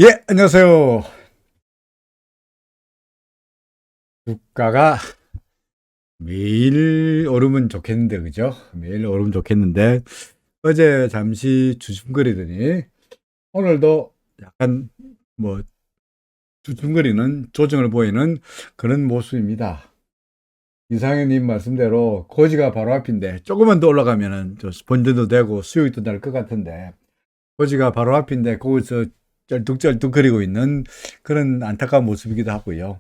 예, 안녕하세요. 주가가 매일 오르면 좋겠는데, 그죠? 매일 오르면 좋겠는데, 어제 잠시 주춤거리더니, 오늘도 약간 뭐, 주춤거리는 조정을 보이는 그런 모습입니다. 이상현님 말씀대로 고지가 바로 앞인데, 조금만 더 올라가면은 저 본전도 되고 수익도 날 것 같은데, 고지가 바로 앞인데, 거기서 쩔뚝쩔뚝거리고 있는 그런 안타까운 모습이기도 하고요.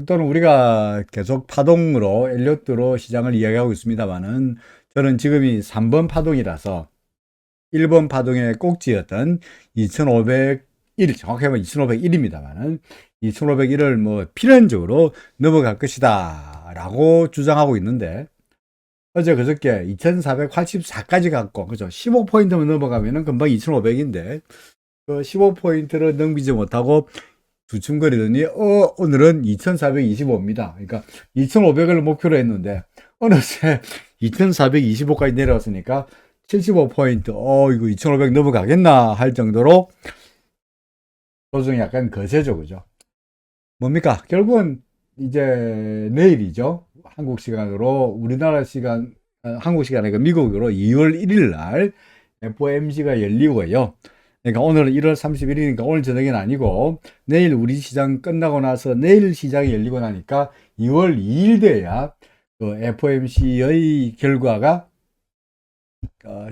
또는 우리가 계속 파동으로 엘리어트로 시장을 이야기하고 있습니다만은 저는 지금이 3번 파동이라서 1번 파동의 꼭지였던 2501, 정확히 하면 2501입니다만은 2501을 뭐 필연적으로 넘어갈 것이다 라고 주장하고 있는데, 어제 그저께 2484까지 갔고, 그죠? 15포인트만 넘어가면은 금방 2500인데 그 15포인트를 넘기지 못하고 두춤거리더니 오늘은 2425입니다. 그러니까 2500을 목표로 했는데 어느새 2425까지 내려왔으니까 75포인트, 이거 2500 넘어가겠나 할 정도로 조정이 약간 거세죠, 그죠? 뭡니까? 결국은 이제 내일이죠. 한국 시간으로, 우리나라 시간, 한국 시간, 아니고 미국으로 2월 1일 날 FOMC가 열리고요. 그러니까 오늘은 1월 31일이니까 오늘 저녁은 아니고 내일 우리 시장 끝나고 나서 내일 시장이 열리고 나니까 2월 2일 돼야 그 FOMC의 결과가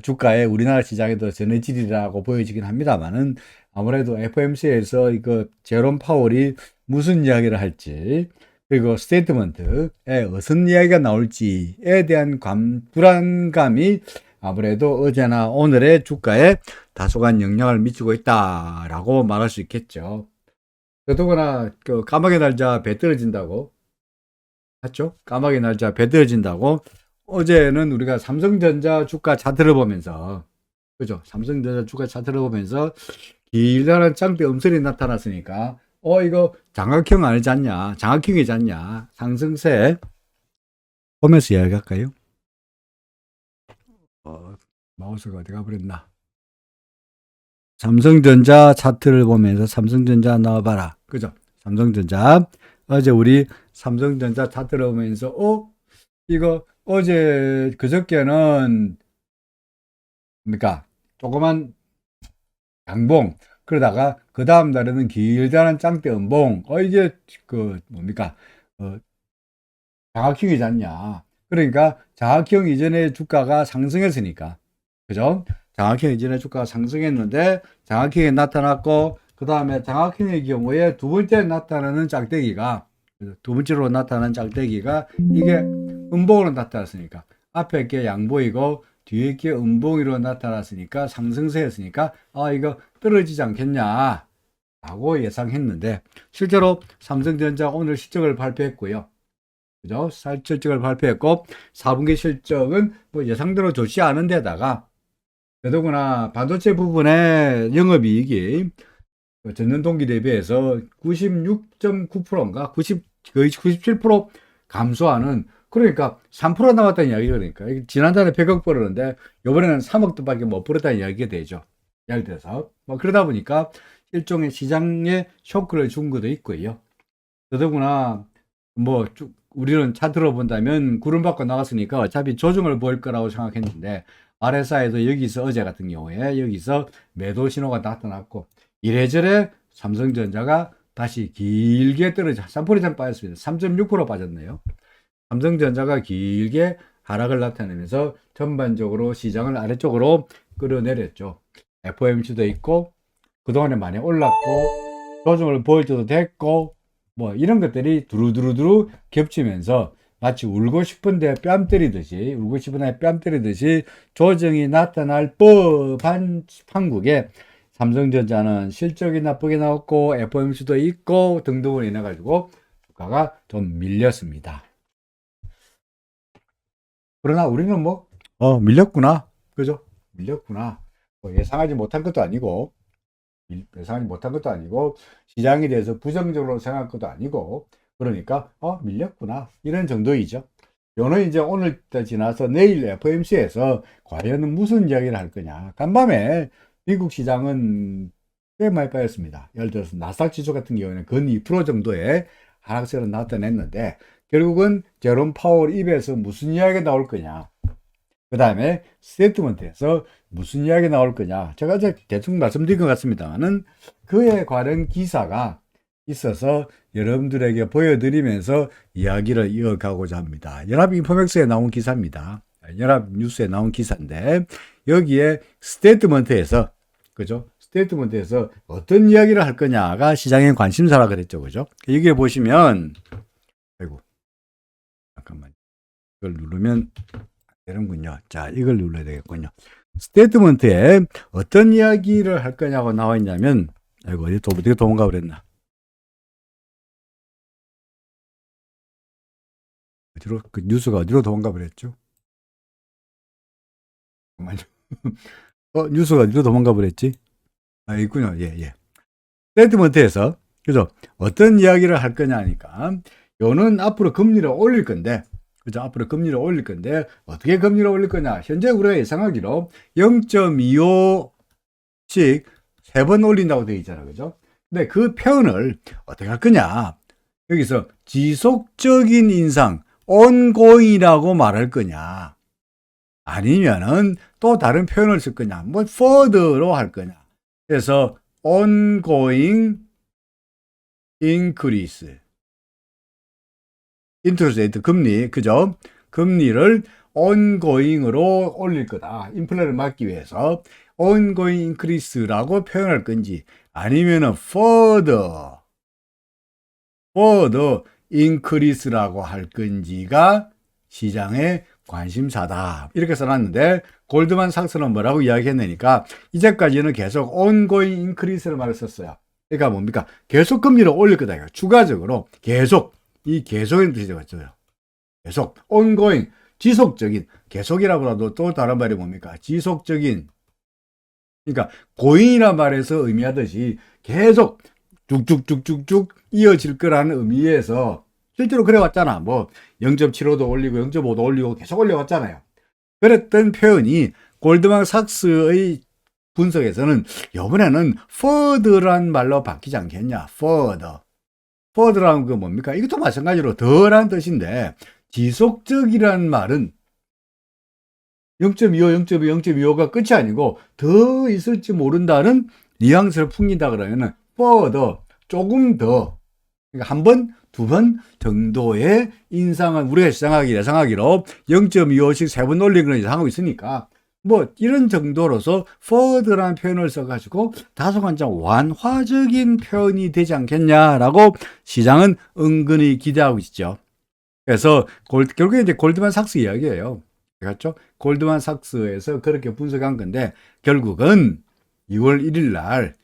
주가에 우리나라 시장에도 전해질이라고 보여지긴 합니다만은, 아무래도 FOMC에서 이거 제롬 파월이 무슨 이야기를 할지, 그리고 스테이트먼트에 어떤 이야기가 나올지에 대한 불안감이 아무래도 어제나 오늘의 주가에 다소간 영향을 미치고 있다라고 말할 수 있겠죠. 더더구나 그 까마귀 날짜 배 떨어진다고, 맞죠? 까마귀 날짜 배 떨어진다고 어제는 우리가 삼성전자 주가 차트를 보면서, 그죠? 삼성전자 주가 차트를 보면서 길다란 장대 음설이 나타났으니까 이거 장학형 아니지 않냐, 장학형이지 않냐, 상승세 보면서 이야기할까요? 마우스가 어디 가버렸나. 삼성전자 차트를 보면서 삼성전자 나와봐라, 그죠? 삼성전자, 어제 우리 삼성전자 차트를 보면서 이거 어제 그저께는 뭡니까, 조그만 양봉, 그러다가 그 다음 날에는 길다란 짱대 음봉, 이게 그 뭡니까, 장학형이지 않냐. 그러니까 장학형 이전에 주가가 상승했으니까, 그죠? 장학형 이전에 주가가 상승했는데 장학형이 나타났고, 그 다음에 장학형의 경우에 두 번째 나타나는 짝대기가, 두 번째로 나타나는 짝대기가 이게 음봉으로 나타났으니까, 앞에 게 양보이고 뒤에 게 음봉으로 나타났으니까 상승세였으니까 이거 떨어지지 않겠냐 라고 예상했는데, 실제로 삼성전자 오늘 실적을 발표했고요. 그죠? 실적을 발표했고 4분기 실적은 뭐 예상대로 좋지 않은 데다가, 더더구나 반도체 부분의 영업이익이 전년 동기 대비해서 96.9%인가 90, 거의 97% 감소하는, 그러니까 3% 남았다는 이야기가, 그러니까 지난달에 100억 벌었는데 이번에는 3억도밖에 못 벌었다는 이야기가 되죠. 예를 들어서 뭐 그러다 보니까 일종의 시장에 쇼크를 준 것도 있고요. 더더구나 뭐 우리는 차트로 본다면 구름 밖으로 나갔으니까 어차피 조정을 보일 거라고 생각했는데, RSI도 여기서 어제 같은 경우에 여기서 매도 신호가 나타났고, 이래저래 삼성전자가 다시 길게 떨어져 3% 이상 빠졌습니다. 3.6% 빠졌네요. 삼성전자가 길게 하락을 나타내면서 전반적으로 시장을 아래쪽으로 끌어내렸죠. FOMC도 있고 그동안에 많이 올랐고 조정을 보일 때도 됐고, 뭐 이런 것들이 두루두루두루 겹치면서 마치 울고 싶은데 뺨 때리듯이, 울고 싶은데 뺨 때리듯이 조정이 나타날 법한 판국에 삼성전자는 실적이 나쁘게 나왔고 FOMC도 있고 등등으로 인해 가지고 주가가 좀 밀렸습니다. 그러나 우리는 뭐 밀렸구나, 그죠? 밀렸구나, 뭐 예상하지 못한 것도 아니고, 예상하지 못한 것도 아니고 시장에 대해서 부정적으로 생각할 것도 아니고, 그러니까 밀렸구나 이런 정도이죠. 요는 이제 오늘 지나서 내일 FOMC에서 과연 무슨 이야기를 할 거냐. 간밤에 미국 시장은 꽤 많이 빠졌습니다. 예를 들어서 나스닥 지수 같은 경우에는 근 2% 정도의 하락세를 나타냈는데 결국은 제롬 파월 입에서 무슨 이야기가 나올 거냐, 그 다음에 스테이트먼트에서 무슨 이야기 나올 거냐, 제가 이제 대충 말씀드린 것 같습니다만은 그에 관한 기사가 있어서 여러분들에게 보여드리면서 이야기를 이어가고자 합니다. 연합인포맥스에 나온 기사입니다. 연합뉴스에 나온 기사인데 여기에 스테이트먼트에서, 그죠? 스테이트먼트에서 어떤 이야기를 할 거냐가 시장의 관심사라 그랬죠, 그죠? 여기에 보시면, 아이고, 잠깐만, 이걸 누르면 되는군요. 자, 이걸 눌러야 되겠군요. 스테이트먼트에 어떤 이야기를 할 거냐고 나와 있냐면, 아이고, 어디 도망가 버렸나? 어디로, 그 뉴스가 어디로 도망가 버렸죠? 잠깐만요. 뉴스가 어디로 도망가 버렸지? 아, 있군요. 예, 예. 스테이트먼트에서, 그죠? 어떤 이야기를 할 거냐니까, 요는 앞으로 금리를 올릴 건데, 그죠? 앞으로 금리를 올릴 건데, 어떻게 금리를 올릴 거냐? 현재 우리가 예상하기로 0.25씩 3번 올린다고 되어 있잖아. 그죠? 근데 그 표현을 어떻게 할 거냐? 여기서 지속적인 인상, ongoing이라고 말할 거냐? 아니면은 또 다른 표현을 쓸 거냐? 뭐, further로 할 거냐? 그래서 ongoing increase, interest rate, 금리, 그죠? 금리를 ongoing으로 올릴 거다. 인플레를 막기 위해서 ongoing increase라고 표현할 건지, 아니면은 further increase라고 할 건지가 시장의 관심사다. 이렇게 써놨는데 골드만삭스는 뭐라고 이야기했느니까 이제까지는 계속 ongoing increase를 말을 썼어요. 그러니까 뭡니까? 계속 금리를 올릴 거다. 추가적으로 계속, 이 계속의 뜻이 되겠죠. 계속 ongoing, 지속적인, 계속이라고 하도 또 다른 말이 뭡니까? 지속적인. 그러니까 고잉이란 말에서 의미하듯이 계속 쭉쭉쭉쭉쭉 이어질 거라는 의미에서 실제로 그래 왔잖아. 뭐 0.75도 올리고 0.5도 올리고 계속 올려왔잖아요. 그랬던 표현이 골드만삭스의 분석에서는 이번에는 further란 말로 바뀌지 않겠냐. further라는 거 뭡니까? 이것도 마찬가지로 더란 뜻인데 지속적이라는 말은 0.25, 0.25가 끝이 아니고 더 있을지 모른다는 뉘앙스를 풍긴다 그러면은 further, 조금 더, 그러니까 한 번, 두 번 정도의 인상을 우리가 예상하기로 0.25씩 3번 올리는 걸 예상하고 있으니까 뭐 이런 정도로서 further라는 표현을 써가지고 다소간장 완화적인 표현이 되지 않겠냐라고 시장은 은근히 기대하고 있죠. 그래서 결국에 이제 골드만삭스 이야기예요. 그렇죠? 골드만삭스에서 그렇게 분석한 건데 결국은 2월 1일 날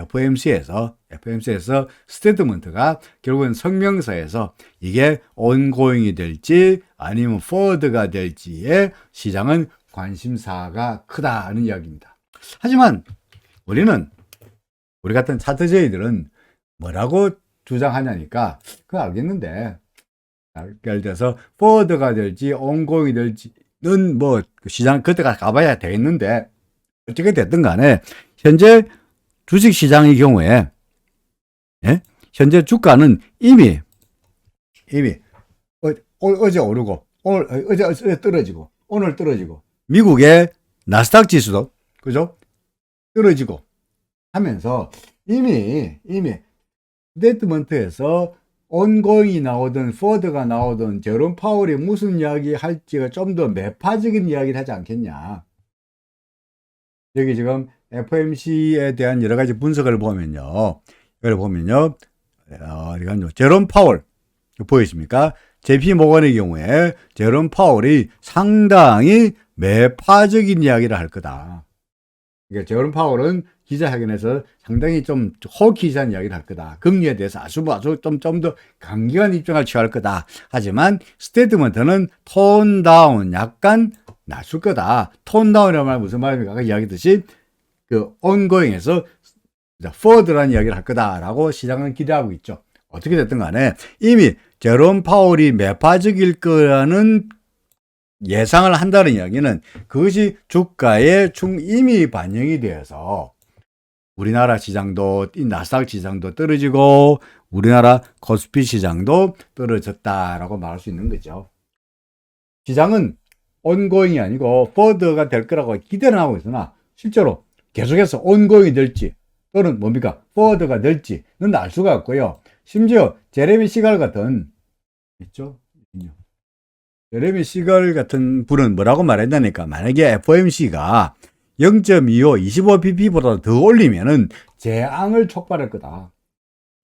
FOMC에서 스테이트먼트가 결국은 성명서에서 이게 ongoing이 될지 아니면 further가 될지에 시장은 관심사가 크다는 이야기입니다. 하지만 우리 같은 차트제이들은 뭐라고 주장하냐니까 그거 알겠는데, 예를 들어서 further가 될지 ongoing이 될지는 뭐 시장 그때까지 가봐야 되겠는데 어떻게 됐든 간에 현재 주식시장의 경우에, 예? 현재 주가는 이미 어제 오르고 어제 떨어지고 오늘 떨어지고 미국의 나스닥 지수도 그죠? 떨어지고 하면서 이미 스테이트먼트에서 ongoing이 나오든 further가 나오든 제롬 파월이 무슨 이야기 할지가 좀 더 매파적인 이야기를 하지 않겠냐. 여기 지금 FOMC에 대한 여러 가지 분석을 보면요. 제롬 파월 보이십니까? JP 모건의 경우에 제롬 파월이 상당히 매파적인 이야기를 할 거다. 그러니까 제롬 파월은 기자회견에서 상당히 좀 호기시한 이야기를 할 거다. 금리에 대해서 아주 좀 더 강경한 입장을 취할 거다. 하지만 스테이트먼트는 톤 다운, 약간 낮출 거다. 톤 다운이라는 말 무슨 말입니까? 아까 이야기했듯이 그 ongoing에서 further라는 이야기를 할 거다라고 시장은 기대하고 있죠. 어떻게 됐든 간에 이미 제롬 파월이 매파적일 거라는 예상을 한다는 이야기는 그것이 주가에 이미 반영이 되어서 우리나라 시장도 이 나스닥 시장도 떨어지고 우리나라 코스피 시장도 떨어졌다라고 말할 수 있는 거죠. 시장은 온고잉이 아니고 포워드가 될 거라고 기대는 하고 있으나 실제로 계속해서 온고잉이 될지 또는 뭡니까 포워드가 될지는 알 수가 없고요. 심지어 제레미 시갈 같은 있죠? 제레미 시갈 같은 분은 뭐라고 말했냐니까 만약에 FOMC가 0.25, 25bp보다 더 올리면은 재앙을 촉발할 거다.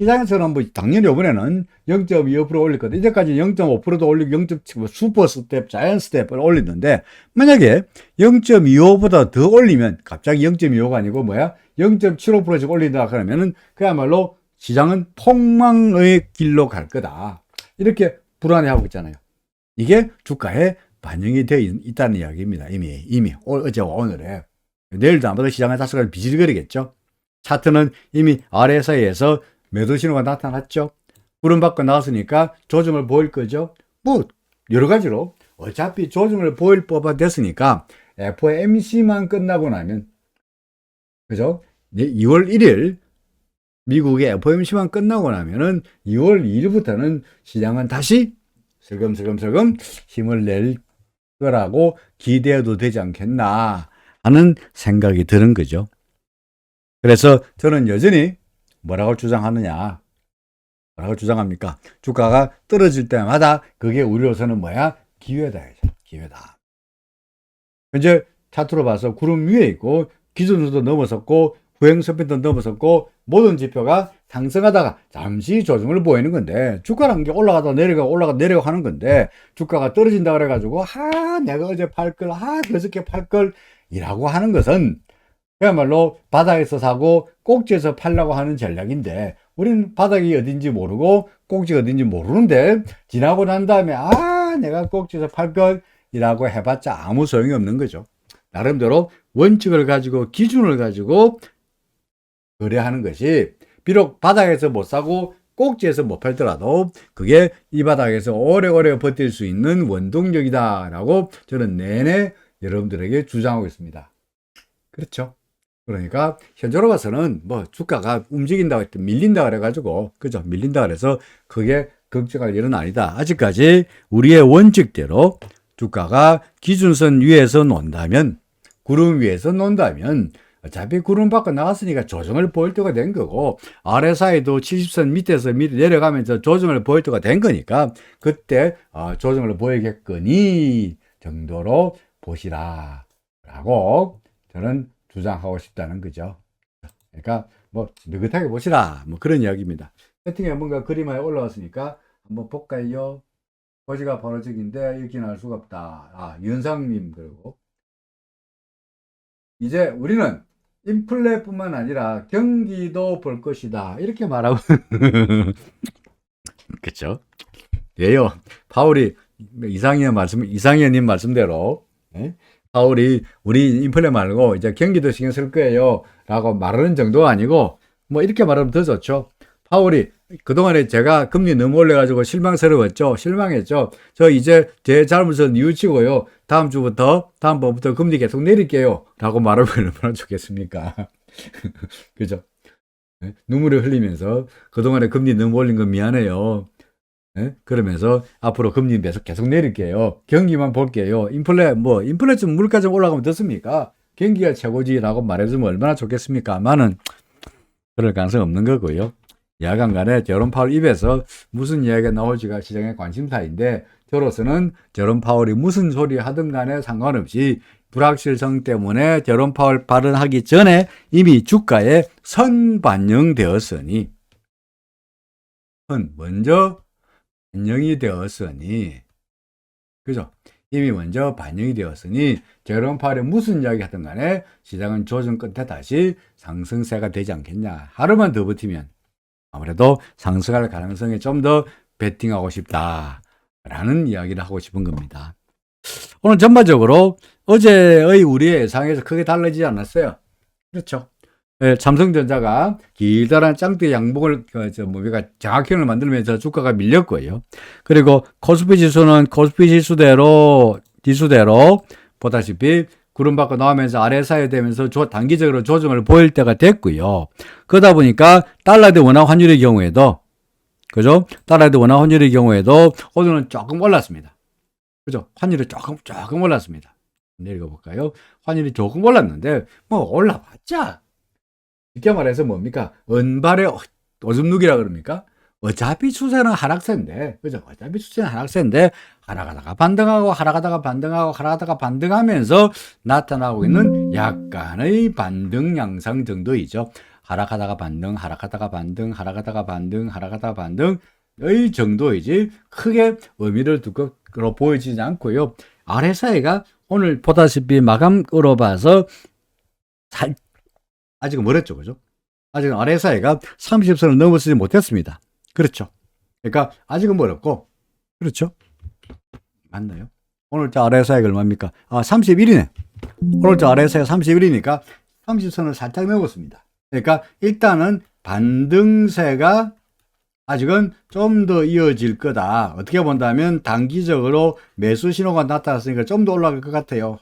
시장에서는 뭐 당연히 이번에는 0.25% 올릴 거다. 이제까지 0.5%도 올리고 0.7 슈퍼 스텝, 자이언트 스텝을 올리는데 만약에 0.25보다 더 올리면 갑자기 0.25가 아니고 뭐야? 0.75%씩 올린다 그러면은 그야말로 시장은 폭망의 길로 갈 거다. 이렇게 불안해하고 있잖아요. 이게 주가에 반영이 되어 있다는 이야기입니다. 이미 어제와 오늘에. 내일도 아마도 시장에 다소 비질거리겠죠. 차트는 이미 RSI에서 매도 신호가 나타났죠. 구름 밖으로 나왔으니까 조정을 보일 거죠. 뭐 여러 가지로 어차피 조정을 보일 법이 됐으니까 FOMC만 끝나고 나면 그죠? 2월 1일 미국의 FOMC만 끝나고 나면은 2월 2일부터는 시장은 다시 슬금슬금 힘을 낼 거라고 기대해도 되지 않겠나 하는 생각이 드는 거죠. 그래서 저는 여전히 뭐라고 주장하느냐? 뭐라고 주장합니까? 주가가 떨어질 때마다 그게 우리로서는 뭐야? 기회다. 기회다. 현재 차트로 봐서 구름 위에 있고 기준선도 넘어섰고 후행선편도 넘어섰고 모든 지표가 상승하다가 잠시 조정을 보이는 건데 주가라는 게 올라가다 내려가 하는 건데 주가가 떨어진다 그래가지고 내가 어제 팔걸 그저께 팔걸 이라고 하는 것은 그야말로 바닥에서 사고 꼭지에서 팔라고 하는 전략인데 우리는 바닥이 어딘지 모르고 꼭지가 어딘지 모르는데 지나고 난 다음에 내가 꼭지에서 팔걸 이라고 해봤자 아무 소용이 없는 거죠. 나름대로 원칙을 가지고 기준을 가지고 거래하는 것이 비록 바닥에서 못 사고 꼭지에서 못 팔더라도 그게 이 바닥에서 오래오래 버틸 수 있는 원동력이다 라고 저는 내내 여러분들에게 주장하고 있습니다. 그렇죠. 그러니까 현재로 봐서는 뭐 주가가 움직인다고 했든 밀린다 그래가지고 그죠, 밀린다 그래서 그게 걱정할 일은 아니다. 아직까지 우리의 원칙대로 주가가 기준선 위에서 논다면 구름 위에서 논다면 어차피 구름 밖으로 나갔으니까 조정을 보일 때가 된 거고 RSI도 70선 밑에서 내려가면서 조정을 보일 때가 된 거니까 그때 조정을 보이겠거니 정도로 보시라 라고 저는 주장하고 싶다는 거죠. 그러니까 뭐 느긋하게 보시라 뭐 그런 이야기입니다. 세팅에 뭔가 그림이 올라왔으니까 한번 볼까요? 거지가 바로 저기인데 읽기는 알 수가 없다. 윤상님 그리고 이제 우리는 인플레뿐만 아니라 경기도 볼 것이다 이렇게 말하고 그렇죠? 예요. 파월이 이상현님 말씀대로 파월이 우리 인플레 말고 이제 경기도 신경 쓸 거예요 라고 말하는 정도가 아니고 뭐 이렇게 말하면 더 좋죠. 파월이 그동안에 제가 금리 너무 올려가지고 실망스러웠죠. 실망했죠. 저 이제 제 잘못을 뉘우치고요. 다음번부터 금리 계속 내릴게요 라고 말하면 얼마나 좋겠습니까? 그죠? 눈물을 흘리면서 그동안에 금리 너무 올린 건 미안해요. 그러면서 앞으로 금리 계속 내릴게요. 경기만 볼게요. 인플레 좀 물가 좀 올라가면 됐습니까? 경기가 최고지라고 말해주면 얼마나 좋겠습니까?만은 그럴 가능성 없는 거고요. 야간간에 제롬 파월 입에서 무슨 이야기가 나올지가 시장의 관심사인데 저로서는 제롬 파월이 무슨 소리 하든 간에 상관없이 불확실성 때문에 제롬 파월 발언하기 전에 이미 주가에 선반영되었으니 먼저 반영이 되었으니 그죠? 이미 먼저 반영이 되었으니 제롬 파월이 무슨 이야기 하든 간에 시장은 조정 끝에 다시 상승세가 되지 않겠냐. 하루만 더 버티면 아무래도 상승할 가능성에 좀 더 베팅하고 싶다라는 이야기를 하고 싶은 겁니다. 오늘 전반적으로 어제의 우리의 예상에서 크게 달라지지 않았어요. 그렇죠. 삼성전자가 길다란 짱대 양봉을 장악형을 만들면서 주가가 밀렸고요. 그리고 코스피 지수는 코스피 지수대로 보다시피 구름 밖으로 나오면서 RSI 되면서 단기적으로 조정을 보일 때가 됐고요. 그러다 보니까 달러 대 원화 환율의 경우에도, 그죠? 달러 대 원화 환율의 경우에도 오늘은 조금 올랐습니다. 그죠? 환율이 조금 올랐습니다. 내려가 볼까요? 환율이 조금 올랐는데, 뭐, 올라봤자, 쉽게 말해서 뭡니까? 은발의 오줌 누기라 그럽니까? 어차피 추세는 하락세인데, 그죠? 어차피 추세는 하락세인데, 하락하다가 반등하고, 하락하다가 반등하고, 하락하다가 반등하면서 나타나고 있는 약간의 반등 양상 정도이죠. 하락하다가 반등, 하락하다가 반등, 하락하다가 반등, 하락하다가 반등의 정도이지, 크게 의미를 두고 보여지지 않고요. RSI가 오늘 보다시피 마감으로 봐서 아직은 멀었죠, 그죠? 아직은 RSI가 30선을 넘어서지 못했습니다. 그렇죠. 그러니까 아직은 멀었고, 그렇죠. 맞나요? 오늘자 RSI가 얼마입니까? 31이네. 오늘자 RSI가 31이니까 30선을 살짝 넘었습니다. 그러니까 일단은 반등세가 아직은 좀 더 이어질 거다. 어떻게 본다면 단기적으로 매수 신호가 나타났으니까 좀 더 올라갈 것 같아요.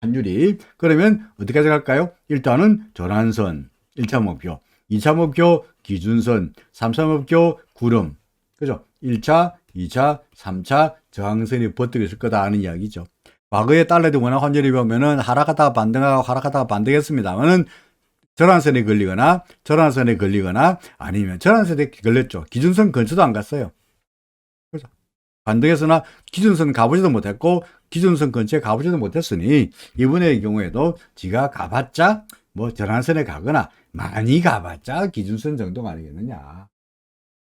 환율이. 그러면 어떻게 가져갈까요? 일단은 전환선 1차 목표, 2차 목표 기준선, 3차 목표 구름. 그죠? 1차, 2차, 3차 저항선이 버티고 있을 거다 하는 이야기죠. 과거에 달러 대 원화 환율이 보면은 하락하다가 반등하고 하락하다가 반등했습니다만은 전환선에 걸리거나 아니면 전환선에 걸렸죠. 기준선 근처도 안 갔어요. 그죠? 반등했으나 기준선 가보지도 못했고 기준선 근처에 가보지도 못했으니 이번의 경우에도 지가 가봤자 뭐 전환선에 가거나 많이 가봤자 기준선 정도가 아니겠느냐.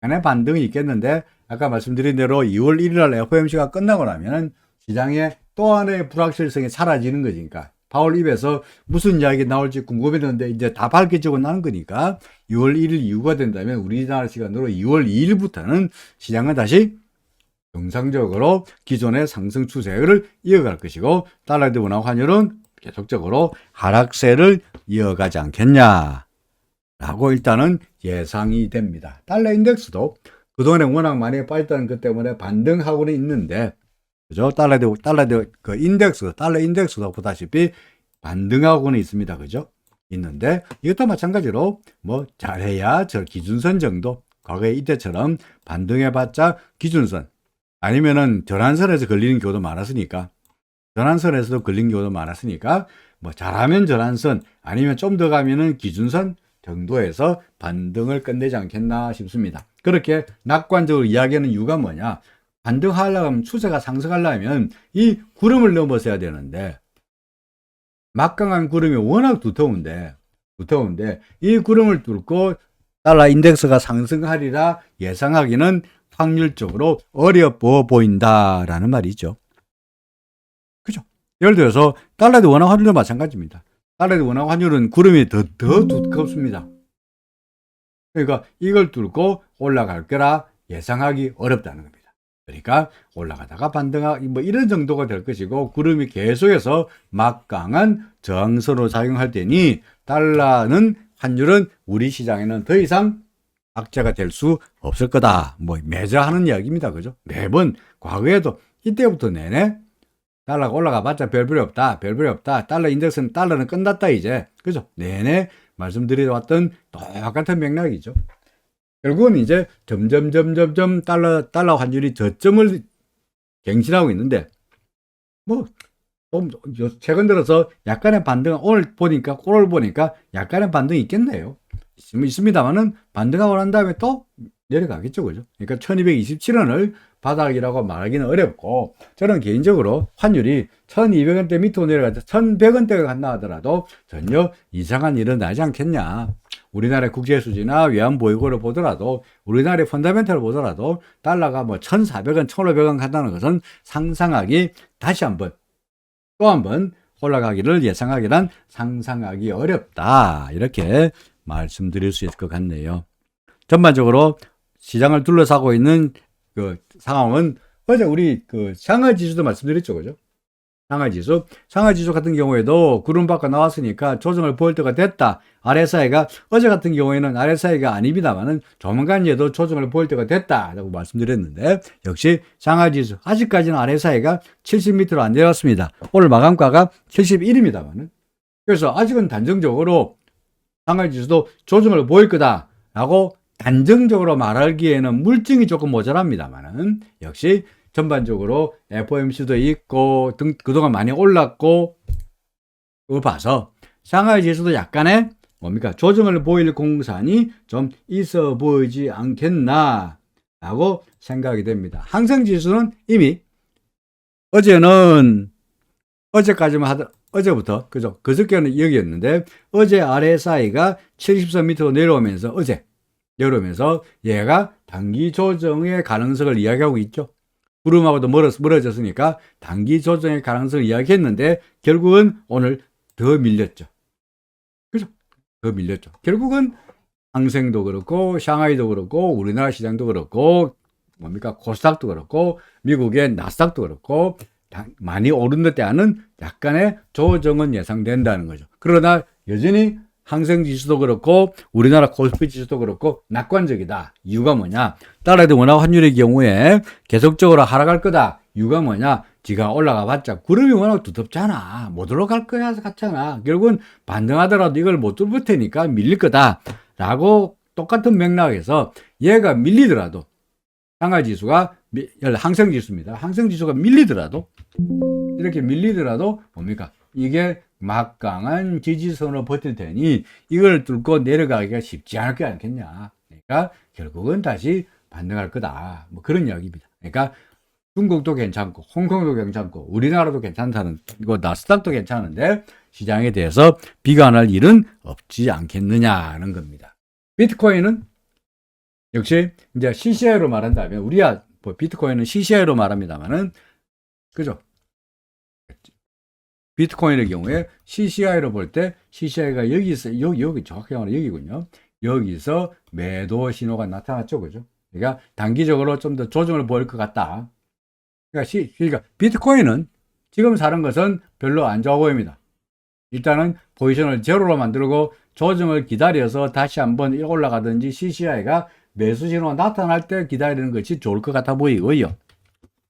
약간의 반등이 있겠는데 아까 말씀드린 대로 2월 1일 날 FOMC가 끝나고 나면 시장에 또 하나의 불확실성이 사라지는 거니까 파월 입에서 무슨 이야기 나올지 궁금했는데 이제 다 밝혀지고 나는 거니까 6월 1일 이후가 된다면 우리나라 시간으로 2월 2일부터는 시장은 다시 정상적으로 기존의 상승 추세를 이어갈 것이고 달러 대 원화 환율은 계속적으로 하락세를 이어가지 않겠냐 라고 일단은 예상이 됩니다. 달러 인덱스도 그동안에 워낙 많이 빠졌다는 것 때문에 반등하고는 있는데 그죠? 달러 인덱스도 보다시피 반등하고는 있습니다. 그죠? 있는데 이것도 마찬가지로 뭐 잘해야 저 기준선 정도 과거에 이때처럼 반등해봤자 기준선 아니면은 전환선에서 걸리는 경우도 많았으니까 전환선에서도 걸린 경우도 많았으니까 뭐 잘하면 전환선 아니면 좀 더 가면은 기준선 정도에서 반등을 끝내지 않겠나 싶습니다. 그렇게 낙관적으로 이야기하는 이유가 뭐냐? 반등하려면 추세가 상승하려면 이 구름을 넘어서야 되는데 막강한 구름이 워낙 두터운데 이 구름을 뚫고 달러 인덱스가 상승하리라 예상하기는 확률적으로 어려워 보인다라는 말이죠. 그죠? 예를 들어서 달러 대 원화 환율도 마찬가지입니다. 달러 대 원화 환율은 구름이 더 두껍습니다. 그러니까 이걸 뚫고 올라갈 거라 예상하기 어렵다는 겁니다. 그러니까 올라가다가 반등하고 뭐 이런 정도가 될 것이고 구름이 계속해서 막강한 저항선으로 작용할 테니 달러는 환율은 우리 시장에는 더 이상 악재가 될 수 없을 거다. 뭐 매자하는 이야기입니다. 그죠? 매번 과거에도 이때부터 내내 달러가 올라가 봤자 별볼이 없다. 달러 인덱스는 달러는 끝났다 이제. 그죠? 내내 말씀드려왔던 똑같은 맥락이죠. 결국은 이제 점점 달러 환율이 저점을 갱신하고 있는데 뭐 좀 최근 들어서 약간의 반등 오늘 보니까 약간의 반등이 있겠네요. 있습니다만은 반등하고 난 다음에 또 내려가겠죠, 그죠? 그러니까 1227원을 바닥이라고 말하기는 어렵고 저는 개인적으로 환율이 1200원대 밑으로 내려가서 1100원대가 간다 하더라도 전혀 이상한 일은 나지 않겠냐. 우리나라의 국제수지나 외환보유고를 보더라도 우리나라의 펀더멘털을 보더라도 달러가 뭐 1400원, 1500원 간다는 것은 상상하기 또 한번 올라가기를 예상하기란 상상하기 어렵다. 이렇게 말씀드릴 수 있을 것 같네요. 전반적으로 시장을 둘러싸고 있는 그 상황은 어제 우리 그 상하이 지수도 말씀드렸죠. 그죠? 상하이지수 같은 경우에도 구름 밖에 나왔으니까 조정을 보일 때가 됐다. RSI가 어제 같은 경우에는 RSI가 아닙니다만은 조만간 얘도 조정을 보일 때가 됐다라고 말씀드렸는데 역시 상하이지수 아직까지는 RSI가 70m로 안 내렸습니다. 오늘 마감가가 71입니다만은 그래서 아직은 단정적으로 상하이지수도 조정을 보일 거다라고 단정적으로 말하기에는 물증이 조금 모자랍니다만은 역시 전반적으로 FOMC도 있고 그동안 많이 올랐고 그거 봐서 상하이 지수도 약간의 뭡니까 조정을 보일 공산이 좀 있어 보이지 않겠나 라고 생각이 됩니다. 항생 지수는 이미 어제부터 그죠? 그저께는 여기였는데 어제 RSI가 73m로 내려오면서 얘가 단기 조정의 가능성을 이야기하고 있죠. 구름하고도 멀어졌으니까 단기 조정의 가능성을 이야기했는데 결국은 오늘 더 밀렸죠. 그죠? 더 밀렸죠. 결국은 항생도 그렇고 샹하이도 그렇고 우리나라 시장도 그렇고 코스닥도 그렇고 미국의 나스닥도 그렇고 많이 오른 데 때는 약간의 조정은 예상된다는 거죠. 그러나 여전히 항생지수도 그렇고 우리나라 코스피 지수도 그렇고 낙관적이다. 이유가 뭐냐? 달러의 원화 환율의 경우에 계속적으로 하락할 거다. 이유가 뭐냐? 지가 올라가 봤자 구름이 워낙 두텁잖아. 못 올라갈 거야 같잖아. 결국은 반등하더라도 이걸 못 뚫을 테니까 밀릴 거다. 라고 똑같은 맥락에서 얘가 밀리더라도 항생지수입니다. 항생지수가 밀리더라도 이렇게 밀리더라도 뭡니까? 이게 막강한 지지선으로 버틸 테니 이걸 뚫고 내려가기가 쉽지 않을 게 않겠냐. 그러니까 결국은 다시 반등할 거다. 뭐 그런 이야기입니다. 그러니까 중국도 괜찮고 홍콩도 괜찮고 우리나라도 괜찮다는 이거 나스닥도 괜찮은데 시장에 대해서 비관할 일은 없지 않겠느냐는 겁니다. 비트코인은 역시 이제 CCI로 말한다면 우리야 뭐 비트코인은 CCI로 말합니다만은 그죠? 비트코인의 경우에 CCI로 볼 때 CCI가 여기 정확히 말하면 여기군요. 여기서 매도 신호가 나타났죠, 그죠? 그러니까 단기적으로 좀 더 조정을 보일 것 같다. 그러니까 비트코인은 지금 사는 것은 별로 안 좋아 보입니다. 일단은 포지션을 제로로 만들고 조정을 기다려서 다시 한번 올라가든지 CCI가 매수 신호가 나타날 때 기다리는 것이 좋을 것 같아 보이고요.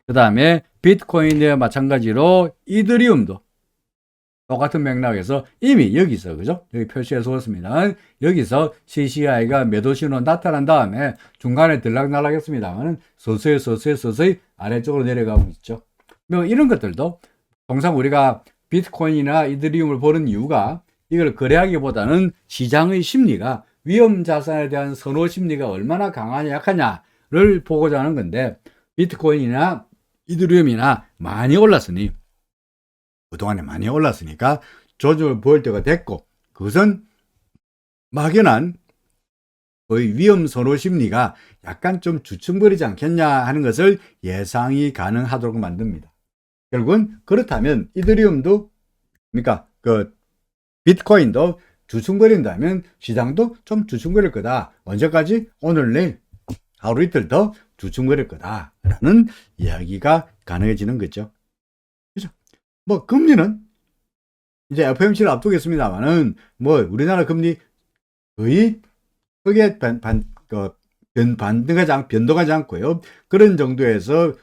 그 다음에 비트코인에 마찬가지로 이더리움도 똑같은 맥락에서 이미 여기서 그죠? 여기 표시해 두었습니다. 여기서 CCI가 매도 신호 나타난 다음에 중간에 들락날락 했습니다만 서서히 아래쪽으로 내려가고 있죠. 뭐 이런 것들도 통상 우리가 비트코인이나 이더리움을 보는 이유가 이걸 거래하기보다는 시장의 심리가 위험 자산에 대한 선호 심리가 얼마나 강하냐 약하냐를 보고자 하는 건데 비트코인이나 이더리움이나 많이 올랐으니 그동안에 많이 올랐으니까 조정을 보일 때가 됐고 그것은 막연한 거의 위험 선호 심리가 약간 좀 주춤거리지 않겠냐 하는 것을 예상이 가능하도록 만듭니다. 결국은 그렇다면 이더리움도 그러니까 그 비트코인도 주춤거린다면 시장도 좀 주춤거릴 거다. 언제까지? 오늘 내일 하루 이틀 더 주춤거릴 거다라는 이야기가 가능해지는 거죠. 그죠? 뭐 금리는 이제 FOMC를 앞두겠습니다만은 뭐 우리나라 금리 거의 크게 변동하지 않고요. 그런 정도에서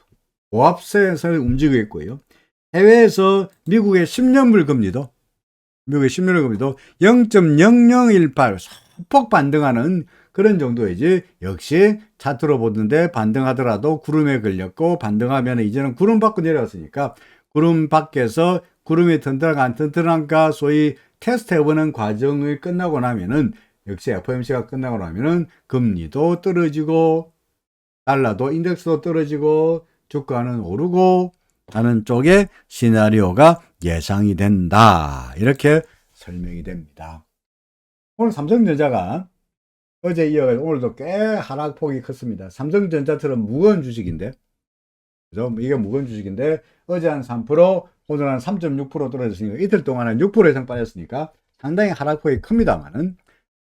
고압세에서 움직이고 있고요. 해외에서 미국의 10년물 금리도 0.0018 소폭 반등하는 그런 정도이지 역시 차트로 보는데 반등하더라도 구름에 걸렸고 반등하면 이제는 구름 밖으로 내려왔으니까 구름 밖에서 구름이 튼튼한가 안 튼튼한가 소위 테스트 해보는 과정이 끝나고 나면은 역시 FOMC가 끝나고 나면은 금리도 떨어지고 달러도 인덱스도 떨어지고 주가는 오르고 하는 쪽의 시나리오가 예상이 된다. 이렇게 설명이 됩니다. 오늘 삼성전자가 어제 이어서 오늘도 꽤 하락폭이 컸습니다. 삼성전자처럼 무거운 주식인데, 그죠? 이게 무거운 주식인데, 어제 한 3%, 오늘 한 3.6% 떨어졌으니까, 이틀 동안 한 6% 이상 빠졌으니까 상당히 하락폭이 큽니다만은,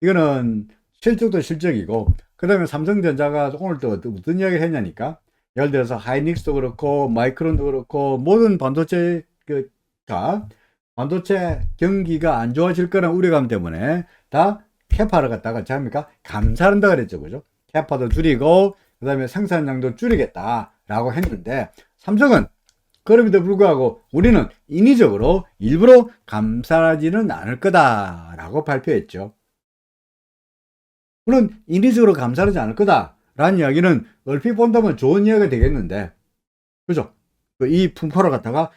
이거는 실적도 실적이고, 그 다음에 삼성전자가 오늘 또 어떤 이야기를 했냐니까, 예를 들어서 하이닉스도 그렇고, 마이크론도 그렇고, 모든 반도체 반도체 경기가 안 좋아질 거란 우려감 때문에 다 캐파를 갖다가 잡니까? 감산한다 그랬죠. 그죠? 캐파도 줄이고, 그 다음에 생산량도 줄이겠다라고 했는데, 삼성은 그럼에도 불구하고 우리는 인위적으로 일부러 감산하지는 않을 거다라고 발표했죠. 물론 인위적으로 감산하지 않을 거다라는 이야기는 얼핏 본다면 좋은 이야기가 되겠는데, 그죠? 이 풍파를 갖다가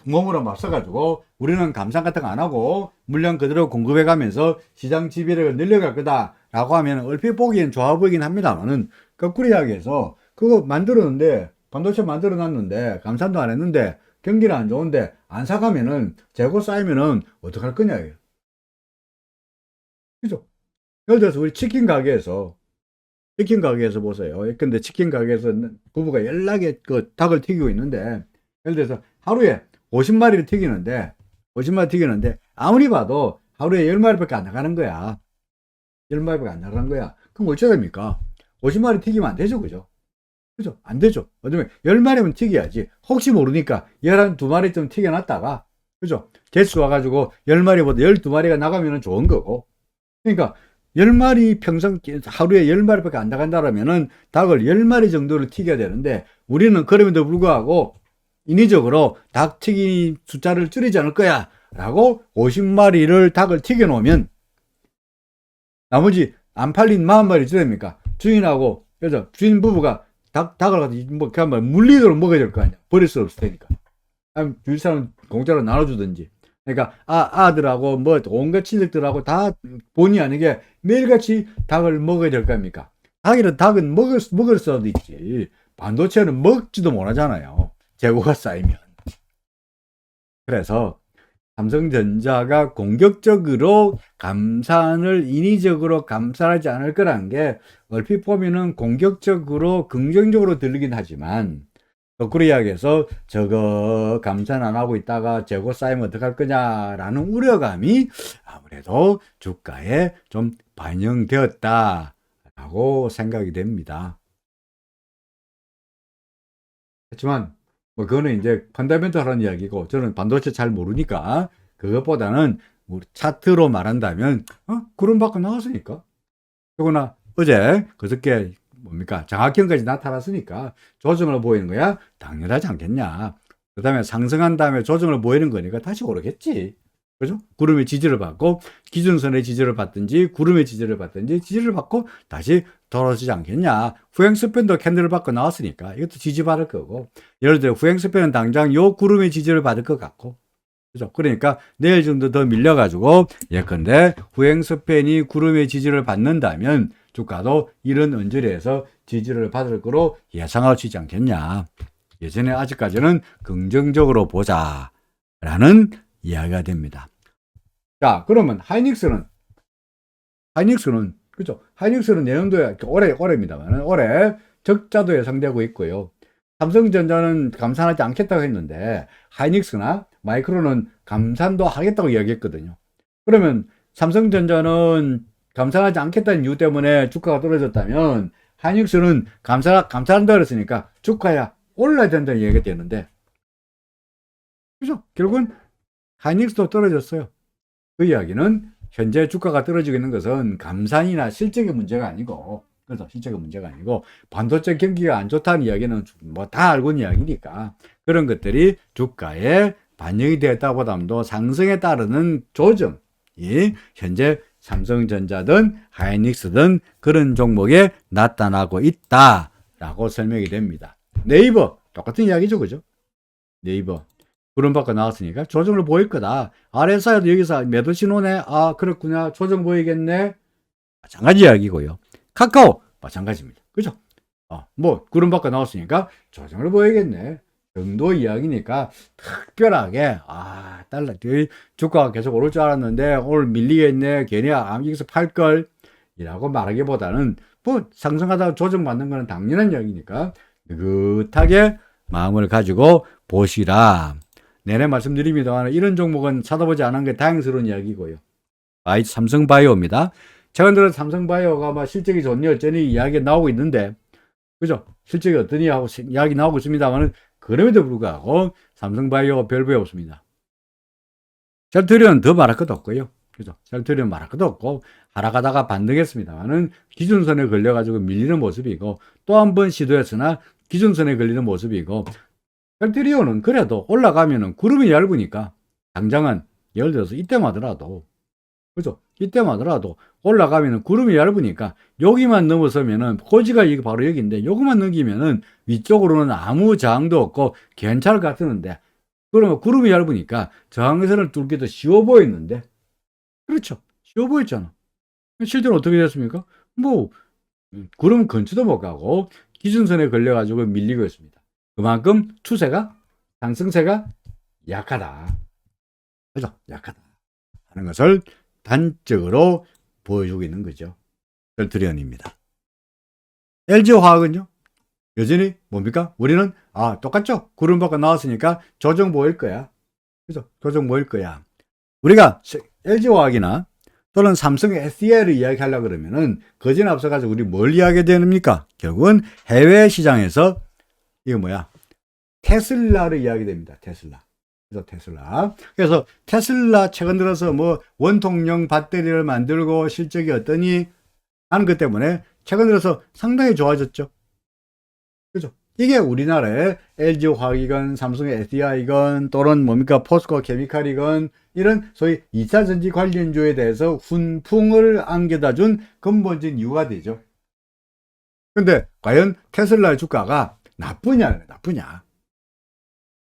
몸으로 맞서가지고 우리는 감산 같은 거 안 하고 물량 그대로 공급해 가면서 시장 지배력을 늘려갈 거다라고 하면 얼핏 보기엔 좋아 보이긴 합니다만은, 거꾸로 이야기해서 그거 만들었는데, 반도체 만들어 놨는데 감산도 안 했는데 경기는 안 좋은데 안 사가면은 재고 쌓이면은 어떡할 거냐. 그죠? 예를 들어서 우리 치킨 가게에서 보세요. 근데 치킨 가게에서 부부가 연락에 그 닭을 튀기고 있는데, 예를 들어서 하루에 50마리를 튀기는데, 아무리 봐도 하루에 10마리밖에 안 나가는 거야. 10마리밖에 안 나가는 거야. 그럼 어쩌 됩니까? 50마리 튀기면 안 되죠. 그죠? 그죠? 안 되죠. 왜냐면 10마리면 튀겨야지. 혹시 모르니까 11-2마리쯤 튀겨놨다가, 그죠? 개수 와가지고 10마리보다 12마리가 나가면 좋은 거고. 그러니까 10마리 평생 하루에 10마리밖에 안 나간다라면은 닭을 10마리 정도를 튀겨야 되는데, 우리는 그럼에도 불구하고 인위적으로 닭 튀기 숫자를 줄이지 않을 거야 라고 50마리를 닭을 튀겨 놓으면 나머지 안 팔린 40마리 주됩니까? 주인하고, 그래서 주인 부부가 닭을 갖다 그냥 물리도록 먹어야 될 거 아니야. 버릴 수 없을 테니까. 아니면 주위 사람 공짜로 나눠주든지. 그러니까 아들하고 뭐 온갖 친척들하고 다 본의 아니게 매일같이 닭을 먹어야 될 거 아닙니까? 닭은 먹을 수도 있지. 반도체는 먹지도 못하잖아요. 재고가 쌓이면. 그래서 삼성전자가 공격적으로 감산을 인위적으로 감산하지 않을 거라는 게 얼핏 보면은 공격적으로 긍정적으로 들리긴 하지만, 거꾸로 이야기해서 저거 감산 안 하고 있다가 재고 쌓이면 어떡할 거냐라는 우려감이 아무래도 주가에 좀 반영되었다라고 생각이 됩니다. 하지만 뭐 그거는 이제 펀더멘털한 이야기고, 저는 반도체 잘 모르니까 그것보다는 우리 차트로 말한다면 구름 밖에 나왔으니까, 그거나 어제 그저께 뭡니까 장학경까지 나타났으니까 조정을 보이는 거야 당연하지 않겠냐. 그 다음에 상승한 다음에 조정을 보이는 거니까 다시 오르겠지. 그죠? 구름의 지지를 받고 기준선의 지지를 받든지 구름의 지지를 받든지 지지를 받고 다시 돌아오지 않겠냐. 후행스팬도 캔들을 받고 나왔으니까 이것도 지지받을 거고, 예를 들어 후행스팬은 당장 요 구름의 지지를 받을 것 같고, 그죠? 그러니까 내일 정도 더 밀려가지고 예컨대 후행스팬이 구름의 지지를 받는다면 주가도 이런 언저리에서 지지를 받을 거로 예상할 수 있지 않겠냐. 예전에 아직까지는 긍정적으로 보자라는 이야기가 됩니다. 자, 그러면 하이닉스는 그죠? 하이닉스는 내년도에 올해입니다만 올해 적자도 예상되고 있고요. 삼성전자는 감산하지 않겠다고 했는데 하이닉스나 마이크론은 감산도 하겠다고 이야기했거든요. 그러면 삼성전자는 감산하지 않겠다는 이유 때문에 주가가 떨어졌다면 하이닉스는 감산한다 그랬으니까 주가야 올라야 된다는 얘기가 되는데, 그죠? 결국은 하이닉스도 떨어졌어요. 그 이야기는 현재 주가가 떨어지고 있는 것은 감산이나 실적의 문제가 아니고, 그래서 실적의 문제가 아니고 반도체 경기가 안 좋다는 이야기는 뭐 다 알고 있는 이야기니까 그런 것들이 주가에 반영이 되었다고 보다도 상승에 따르는 조정이 현재 삼성전자든 하이닉스든 그런 종목에 나타나고 있다라고 설명이 됩니다. 네이버 똑같은 이야기죠, 그죠? 네이버 구름 밖에 나왔으니까 조정을 보일 거다. RSI도 여기서 매도 신호네. 아, 그렇구나. 조정 보이겠네. 마찬가지 이야기고요. 카카오 마찬가지입니다. 그죠? 뭐 구름 밖에 나왔으니까 조정을 보이겠네 정도 이야기니까 특별하게 달러 주가가 계속 오를 줄 알았는데 오늘 밀리겠네. 괜히 여기서 팔걸 이라고 말하기보다는 뭐 상승하다가 조정받는 거는 당연한 이야기니까 느긋하게 마음을 가지고 보시라. 내내 말씀드립니다만 이런 종목은 찾아보지 않은 게 다행스러운 이야기고요. 삼성바이오입니다. 최근 들어 삼성바이오가 막 실적이 좋니 어쩌니 이야기가 나오고 있는데, 그죠? 실적이 어떠니 하고 이야기 나오고 있습니다만 그럼에도 불구하고 삼성바이오가 별 배 없습니다. 셀트리온은 더 말할 것도 없고요. 그죠? 셀트리온 말할 것도 없고, 하락하다가 반등했습니다만은 기준선에 걸려가지고 밀리는 모습이고, 또 한 번 시도했으나 기준선에 걸리는 모습이고, 셀트리온은 그래도 올라가면은 구름이 얇으니까, 당장은 예를 들어서 이때만 하더라도, 그죠? 이때만 하더라도 올라가면은 구름이 얇으니까 여기만 넘어서면은 고지가 이게 바로 여기인데 요것만 넘기면은 위쪽으로는 아무 저항도 없고 괜찮을 것 같았는데, 그러면 구름이 얇으니까 저항선을 뚫기도 쉬워 보였는데, 그렇죠? 쉬워 보였잖아. 실제로 어떻게 됐습니까? 뭐 구름 근처도 못 가고 기준선에 걸려가지고 밀리고 있습니다. 그만큼 추세가, 상승세가 약하다. 그죠? 약하다 하는 것을 단적으로 보여주고 있는 거죠. 셀트리온입니다. LG화학은요, 여전히 뭡니까? 우리는 똑같죠. 구름 밖에 나왔으니까 조정 보일 거야. 그죠? 조정 보일 거야. 우리가 LG화학이나 또는 삼성의 SDI를 이야기하려고 그러면은 그전에 앞서가지고 우리 뭘 이야기해야 됩니까? 결국은 해외 시장에서 이거 뭐야? 테슬라를 이야기됩니다. 테슬라. 그래서 테슬라. 그래서 테슬라 최근 들어서 뭐 원통형 배터리를 만들고 실적이 어떠니 하는 것 때문에 최근 들어서 상당히 좋아졌죠. 그죠? 이게 우리나라의 LG화학이건 삼성의 SDI건 또는 뭡니까 포스코 케미칼이건 이런 소위 2차 전지 관련주에 대해서 훈풍을 안겨다 준 근본적인 이유가 되죠. 근데 과연 테슬라의 주가가 나쁘냐?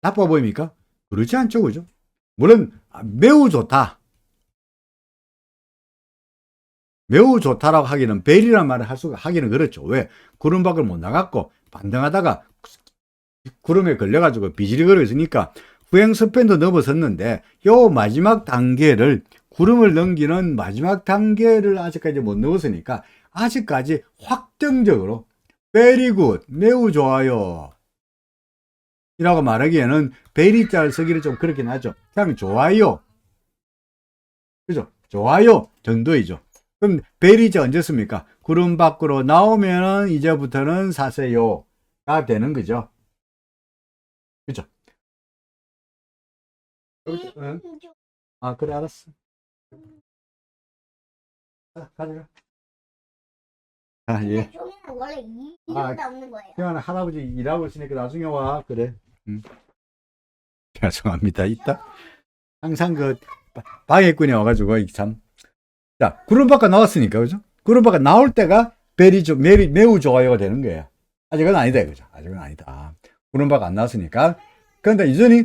나빠 보입니까? 그렇지 않죠, 그죠? 물론 매우 좋다. 매우 좋다라고 하기는 벨이란 말을 하기는 그렇죠. 왜? 구름 밖을 못 나갔고 반등하다가 구름에 걸려가지고 비질거려 있으니까 후행 스팬도 넘어섰는데 요 마지막 단계를, 구름을 넘기는 마지막 단계를 아직까지 못 넘었으니까 아직까지 확정적으로 very good, 매우 좋아요 이라고 말하기에는 베리자를 쓰기는 좀 그렇긴 하죠. 그냥 좋아요. 그죠? 좋아요 정도이죠. 그럼 베리자 언제 씁니까? 구름 밖으로 나오면은 이제부터는 사세요가 되는 거죠. 그죠? 응? 그래, 알았어. 가져가. 근데 예. 종이는 원래 이름도 없는 거예요. 태연아, 할아버지 일하고 있으니까 나중에 와. 그래. 죄송합니다. 이따 항상 그 방해꾼이 와가지고 참. 자, 구름 밖에 나왔으니까, 그죠? 구름 밖에 나올 때가 매우 좋아요가 되는 거예요. 아직은 아니다, 그죠? 아직은 아니다. 구름 밖에 안 나왔으니까. 그런데 이전이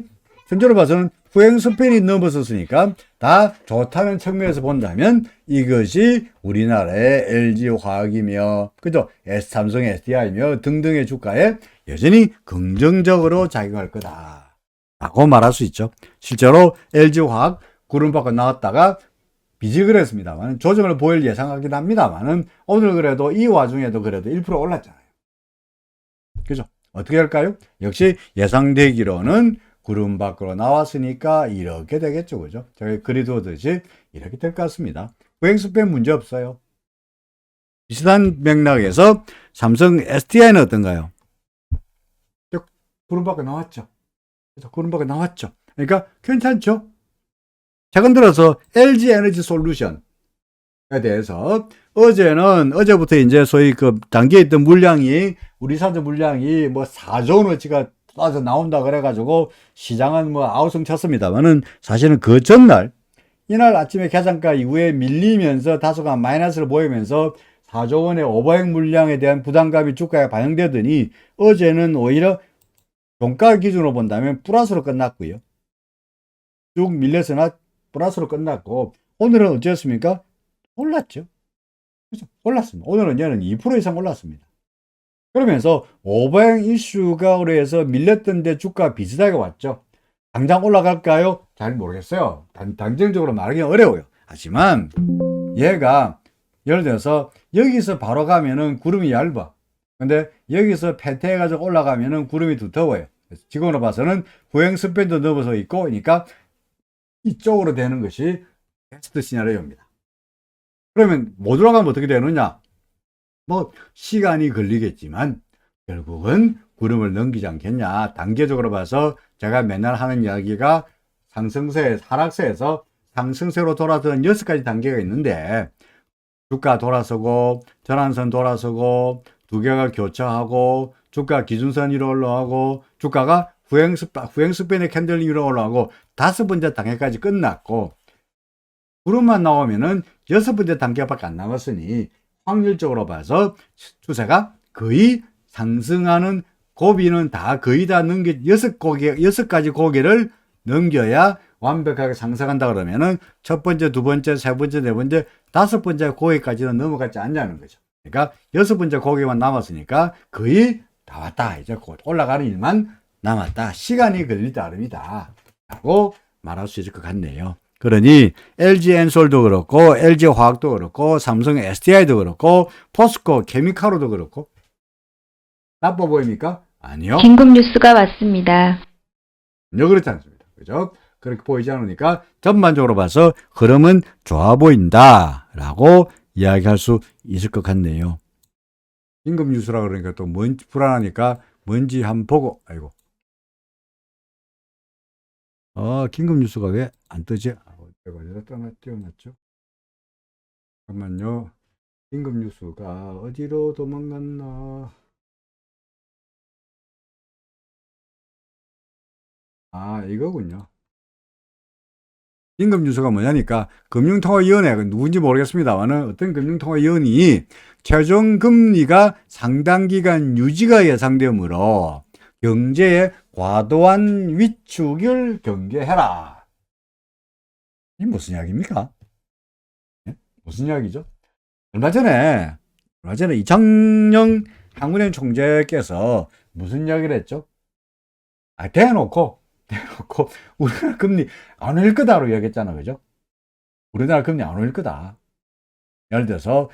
현재로 봐서는 후행 스팬이 넘어섰으니까 다 좋다는 측면에서 본다면 이것이 우리나라의 LG화학이며, 그죠? 삼성의 SDI며 등등의 주가에 여전히 긍정적으로 작용할 거다 라고 말할 수 있죠. 실제로 LG화학 구름 밖에 나왔다가 비직을 했습니다만 조정을 보일 예상하긴 합니다만은 오늘 그래도 이 와중에도 그래도 1% 올랐잖아요. 그죠? 어떻게 할까요? 역시 예상되기로는 구름 밖으로 나왔으니까 이렇게 되겠죠. 그죠? 저희 그리두듯이 이렇게 될 것 같습니다. 후행 스팬 문제 없어요. 비슷한 맥락에서 삼성 SDI는 어떤가요? 구름 밖에 나왔죠. 그래서 구름 밖에 나왔죠. 그러니까 괜찮죠? 최근 들어서 LG 에너지 솔루션에 대해서 어제부터 이제 소위 그 단계에 있던 물량이, 우리 사전 물량이 뭐 4조 원어치가 쏟아져 나온다 그래가지고 시장은 뭐 아우성 쳤습니다만은 사실은 그 전날, 이날 아침에 개장가 이후에 밀리면서 다소간 마이너스를 보이면서 4조 원의 오버행 물량에 대한 부담감이 주가에 반영되더니 어제는 오히려 종가 기준으로 본다면 플러스로 끝났고요. 쭉 밀려서나 플러스로 끝났고, 오늘은 어쨌습니까? 올랐죠. 그렇죠? 올랐습니다. 오늘은 얘는 2% 이상 올랐습니다. 그러면서 오버행 이슈가 그래서 밀렸던 데 주가 비슷하게 왔죠. 당장 올라갈까요? 잘 모르겠어요. 단정적으로 말하기 어려워요. 하지만 얘가 예를 들어서 여기서 바로 가면은 구름이 얇아. 근데 여기서 패퇴해가지고 올라가면은 구름이 두터워요. 지금으로 봐서는 후행 스팬도 넘어서 있고, 그러니까 이쪽으로 되는 것이 베스트 시나리오입니다. 그러면 못 올라가면 어떻게 되느냐? 뭐 시간이 걸리겠지만 결국은 구름을 넘기지 않겠냐. 단계적으로 봐서 제가 맨날 하는 이야기가 상승세, 하락세에서 상승세로 돌아서는 6가지 단계가 있는데, 주가 돌아서고, 전환선 돌아서고, 두 개가 교차하고, 주가 기준선 위로 올라가고, 주가가 후행스팬의 캔들 위로 올라가고, 5번째 단계까지 끝났고, 구름만 나오면은 6번째 단계밖에 안 남았으니, 확률적으로 봐서 추세가 거의 상승하는 고비는 다 거의 다 넘겨, 6가지 고개를 넘겨야 완벽하게 상승한다 그러면은 첫 번째, 두 번째, 세 번째, 네 번째, 5번째 고개까지는 넘어가지 않냐는 거죠. 그러니까 6번째 고개만 남았으니까 거의 다 왔다. 이제 곧 올라가는 일만 남았다. 시간이 걸릴 따름이다. 라고 말할 수 있을 것 같네요. 그러니 LG 엔솔도 그렇고 LG 화학도 그렇고 삼성 SDI도 그렇고 포스코 케미카로도 그렇고 나빠 보입니까? 아니요. 긴급 뉴스가 왔습니다. 전혀 그렇지 않습니다. 그죠? 그렇게 보이지 않으니까 전반적으로 봐서 흐름은 좋아 보인다 라고 이야기할 수 있을 것 같네요. 긴급 뉴스라 그러니까 또 뭔지 불안하니까 뭔지 한번 보고 아이고 긴급 뉴스가 왜 안 뜨지? 제가 어디다 띄워놨죠? 잠깐만요. 긴급 뉴스가 어디로 도망갔나? 이거군요. 긴급 뉴스가 뭐냐니까 금융통화위원회 누군지 모르겠습니다만은 어떤 금융통화위원이 최종 금리가 상당 기간 유지가 예상되므로 경제의 과도한 위축을 경계해라. 이 무슨 이야기입니까? 네? 무슨 이야기죠? 얼마 전에 이창영 한국은행 총재께서 무슨 이야기를 했죠? 대놓고 우리나라 금리 안 올릴 거다로 이야기했잖아, 그죠? 우리나라 금리 안 올릴 거다. 예를 들어서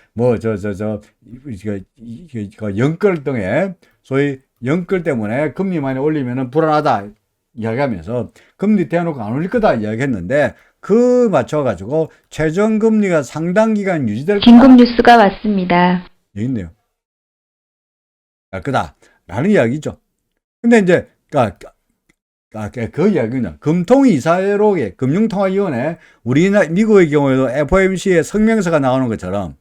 연끌 등에 소위 연끌 때문에 금리 많이 올리면은 불안하다 이야기하면서 금리 대놓고 안 올릴 거다 이야기했는데 그 맞춰가지고 최종 금리가 상당 기간 유지될 거다. 긴급 뉴스가 왔습니다. 여기 있네요. 거다라는 이야기죠. 근데 이제 그 이야기는 금통이사회록에 금융통화위원회 우리나라 미국의 경우에도 FOMC에 성명서가 나오는 것처럼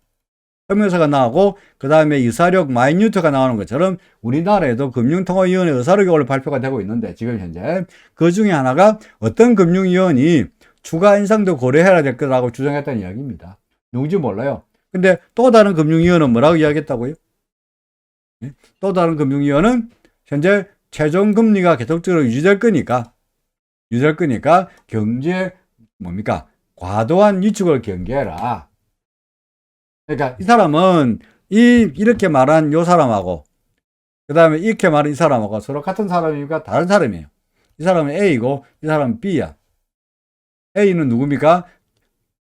성명서가 나오고 그 다음에 이사록 마이뉴트가 나오는 것처럼 우리나라에도 금융통화위원회 의사록이 오늘 발표가 되고 있는데 지금 현재 그 중에 하나가 어떤 금융위원이 추가 인상도 고려해야 될 거라고 주장했다는 이야기입니다. 누군지 몰라요. 근데 또 다른 금융위원은 뭐라고 이야기했다고요? 또 다른 금융위원은 현재 최종 금리가 계속적으로 유지될 거니까 경제 뭡니까? 과도한 위축을 경계해라. 그러니까 이 사람은 이렇게 말한 요 사람하고 그 다음에 이렇게 말한 이 사람하고 서로 같은 사람이니까 다른 사람이에요. 이 사람은 A이고 이 사람은 B야. A는 누굽니까?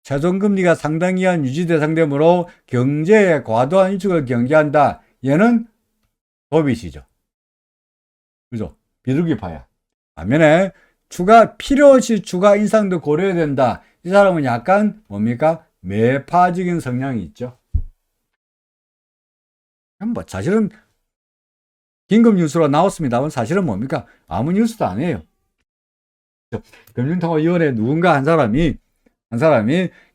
최종 금리가 상당 기간 유지 대상되므로 경제의 과도한 위축을 경계한다. 얘는 도비시죠. 그죠? 비둘기파야. 반면에 필요시 추가 인상도 고려해야 된다. 이 사람은 약간 뭡니까? 매파적인 성향이 있죠. 사실은 긴급 뉴스로 나왔습니다만 사실은 뭡니까? 아무 뉴스도 아니에요. 금융통화위원회 누군가 한 사람이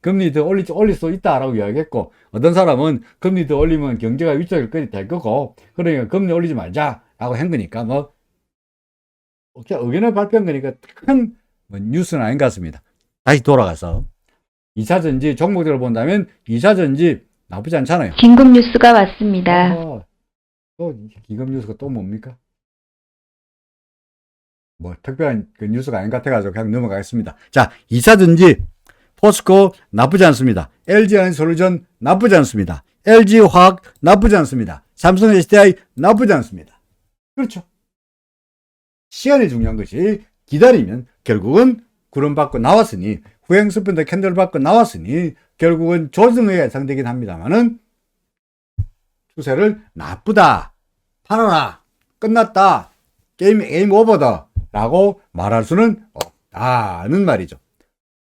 금리 더 올릴 수 있다라고 이야기했고 어떤 사람은 금리 더 올리면 경제가 위축될 거고 그러니까 금리 올리지 말자라고 한 거니까 의견을 발표한 거니까 큰 뉴스는 아닌 것 같습니다. 다시 돌아가서 2차전지 종목들을 본다면 2차전지 나쁘지 않잖아요. 긴급 뉴스가 왔습니다. 또 긴급 뉴스가 또 뭡니까? 특별한 뉴스가 아닌 것 같아가지고 그냥 넘어가겠습니다. 자, 2차전지 포스코 나쁘지 않습니다. LG에너지솔루션 나쁘지 않습니다. LG화학 나쁘지 않습니다. 삼성 SDI 나쁘지 않습니다. 그렇죠. 시간이 중요한 것이 기다리면 결국은 구름 받고 나왔으니 후행스펀드 캔들 받고 나왔으니 결국은 조정이 예상되긴 합니다만은 추세를 나쁘다, 팔아라, 끝났다, 게임 오버다 라고 말할 수는 없다는 말이죠.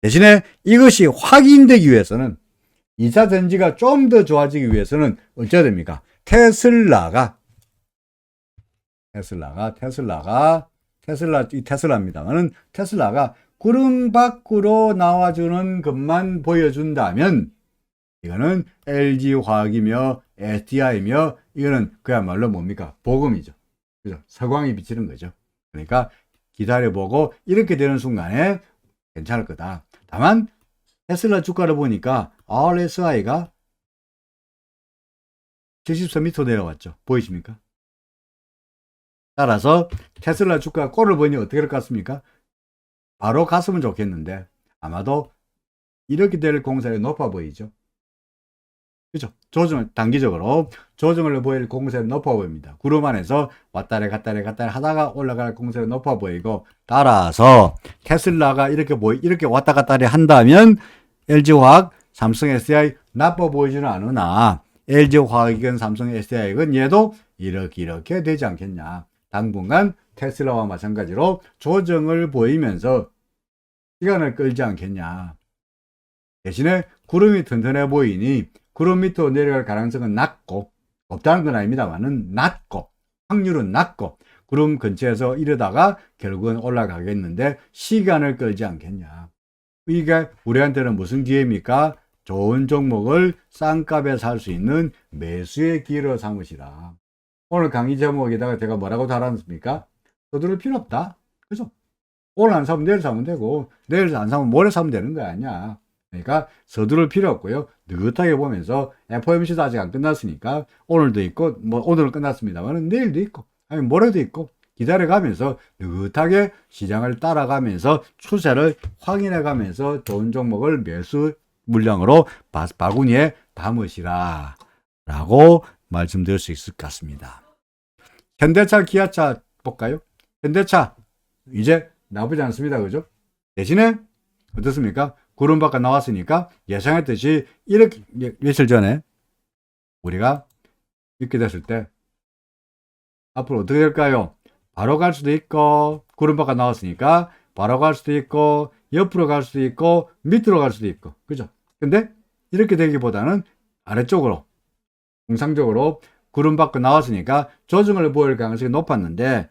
대신에 이것이 확인되기 위해서는 2차 전지가 좀 더 좋아지기 위해서는 어쩌야 됩니까? 테슬라가 테슬라입니다만은 테슬라가 구름 밖으로 나와주는 것만 보여준다면 이거는 LG화학이며 SDI며 이거는 그야말로 뭡니까? 복음이죠. 그죠? 서광이 비치는 거죠. 그러니까 기다려보고 이렇게 되는 순간에 괜찮을 거다. 다만 테슬라 주가를 보니까 RSI가 73m 내려왔죠. 보이십니까? 따라서 테슬라 주가 꼴을 보니 어떻게 될 것 같습니까? 바로 갔으면 좋겠는데 아마도 이렇게 될 공산이 높아 보이죠. 그죠? 단기적으로 조정을 보일 공산이 높아 보입니다. 구름 안에서 왔다리 갔다리 하다가 올라갈 공산이 높아 보이고, 따라서 테슬라가 이렇게 왔다 갔다리 한다면 LG화학, 삼성 SDI 나빠 보이지는 않으나 LG화학이건 삼성 SDI건 얘도 이렇게 되지 않겠냐. 당분간 테슬라와 마찬가지로 조정을 보이면서 시간을 끌지 않겠냐. 대신에 구름이 튼튼해 보이니 구름 밑으로 내려갈 가능성은 낮고, 없다는 건 아닙니다만은 낮고, 확률은 낮고, 구름 근처에서 이러다가 결국은 올라가겠는데 시간을 끌지 않겠냐. 이게 우리한테는 무슨 기회입니까? 좋은 종목을 싼 값에 살 수 있는 매수의 기회로 삼으시라. 오늘 강의 제목에다가 제가 뭐라고 달았습니까? 서두를 필요 없다. 그죠? 오늘 안 사면 내일 사면 되고, 내일 안 사면 모레 사면 되는 거 아니야. 그러니까 서두를 필요 없고요. 느긋하게 보면서 FOMC도 아직 안 끝났으니까 오늘도 있고, 뭐 오늘은 끝났습니다만 내일도 있고, 아니 모레도 있고, 기다려가면서 느긋하게 시장을 따라가면서 추세를 확인해가면서 좋은 종목을 매수 물량으로 바구니에 담으시라 라고 말씀드릴 수 있을 것 같습니다. 현대차, 기아차 볼까요? 현대차 이제 나쁘지 않습니다. 그죠? 대신에 어떻습니까? 구름 밖에 나왔으니까 예상했듯이 이렇게 며칠 전에 우리가 이렇게 됐을 때 앞으로 어떻게 될까요? 바로 갈 수도 있고, 구름 밖에 나왔으니까 바로 갈 수도 있고, 옆으로 갈 수도 있고, 밑으로 갈 수도 있고, 그죠? 근데 이렇게 되기보다는 아래쪽으로, 정상적으로 구름 밖에 나왔으니까 조정을 보일 가능성이 높았는데,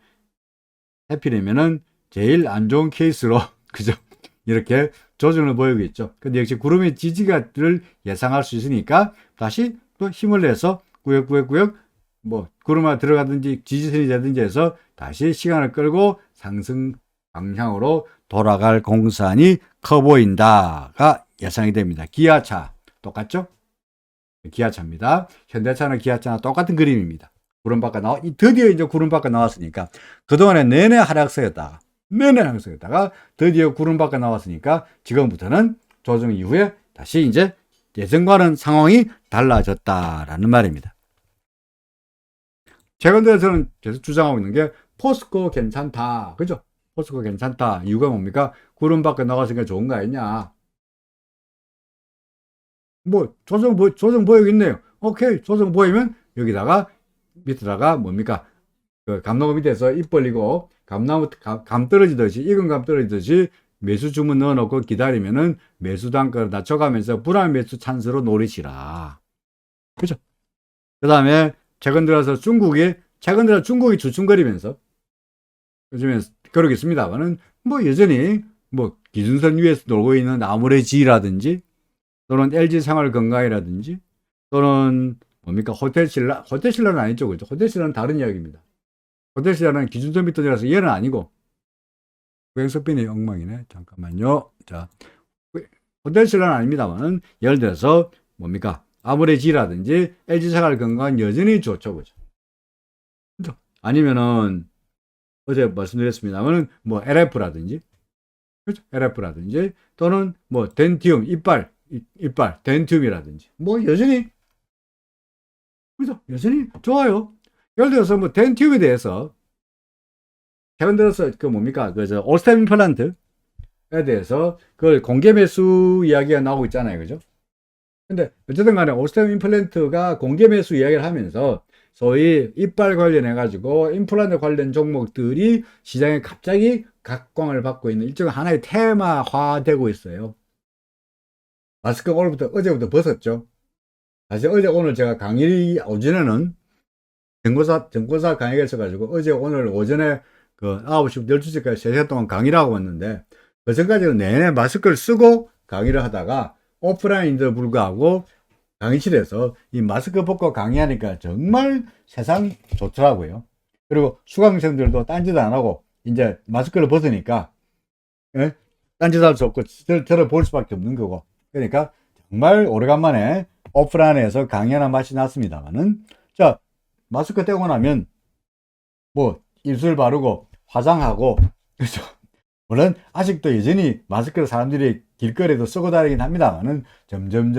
해필이면은 제일 안 좋은 케이스로, 그죠? 이렇게 조정을 보이고 있죠. 근데 역시 구름의 지지가를 예상할 수 있으니까 다시 또 힘을 내서 구역구역 뭐 구름에 들어가든지 지지선이 되든지 해서 다시 시간을 끌고 상승 방향으로 돌아갈 공산이 커 보인다가 예상이 됩니다. 기아차 똑같죠? 기아차입니다. 현대차나 기아차나 똑같은 그림입니다. 구름 밖에 드디어 이제 구름 밖에 나왔으니까 그동안에 내내 하락세였다가 드디어 구름 밖에 나왔으니까 지금부터는 조정 이후에 다시 이제 예전과는 상황이 달라졌다라는 말입니다. 최근 들어서는 계속 주장하고 있는 게 포스코 괜찮다. 그죠? 포스코 괜찮다. 이유가 뭡니까? 구름 밖에 나갔으니까 좋은 거 아니냐. 뭐 조정 보이겠네요. 오케이. 조정 보이면 여기다가 밑에다가 뭡니까? 그 감나무 밑에서 입 벌리고 감 떨어지듯이, 익은 감 떨어지듯이 매수 주문 넣어놓고 기다리면은 매수 단가를 낮춰가면서 불안 매수 찬스로 노리시라. 그죠? 그 다음에 최근 들어서 중국이 주춤거리면서 요즘에 그러고 있습니다만은 뭐 여전히 뭐 기준선 위에서 놀고 있는 아모레지라든지 또는 LG생활건강이라든지 또는 뭡니까 호텔신라는 아니죠. 그죠? 호텔신라는 다른 이야기입니다. 호텔신라는 기준선 밑으로 들어서 얘는 아니고 구행석빈이 엉망이네. 잠깐만요. 자, 호텔신라는 아닙니다만은 예를 들어서 뭡니까 아모레지라든지 LG생활건강은 여전히 좋죠. 그죠? 아니면은 어제 말씀드렸습니다만은 뭐 LF라든지 그렇죠? LF라든지 또는 뭐 덴티움 이빨 덴티움이라든지 뭐 여전히 그죠? 여전히 좋아요. 예를 들어서 뭐 덴티움에 대해서 최근 들어서 그 뭡니까 그저 올스템 임플란트에 대해서 그걸 공개 매수 이야기가 나오고 있잖아요. 그죠? 근데 어쨌든 간에 올스템 임플란트가 공개 매수 이야기를 하면서 소위 이빨 관련해가지고 임플란트 관련 종목들이 시장에 갑자기 각광을 받고 있는 일종의 하나의 테마화되고 있어요. 마스크 어제부터 벗었죠. 사실 오늘 제가 강의 오전에는 전고사 강의가 있어가지고 어제 오늘 오전에 그 9시부터 12시까지 3시간 동안 강의를 하고 왔는데, 그 전까지는 내내 마스크를 쓰고 강의를 하다가 오프라인인데도 불구하고 강의실에서 이 마스크 벗고 강의하니까 정말 세상이 좋더라고요. 그리고 수강생들도 딴짓 안 하고 이제 마스크를 벗으니까, 예? 딴짓 할 수 없고 들어볼 수밖에 없는 거고. 그러니까 정말 오래간만에 오프라인에서 강의하는 맛이 났습니다만은, 자, 마스크 떼고 나면 뭐 입술 바르고 화장하고, 그렇죠. 물론 아직도 여전히 마스크를 사람들이 길거리에도 쓰고 다니긴 합니다만은 점점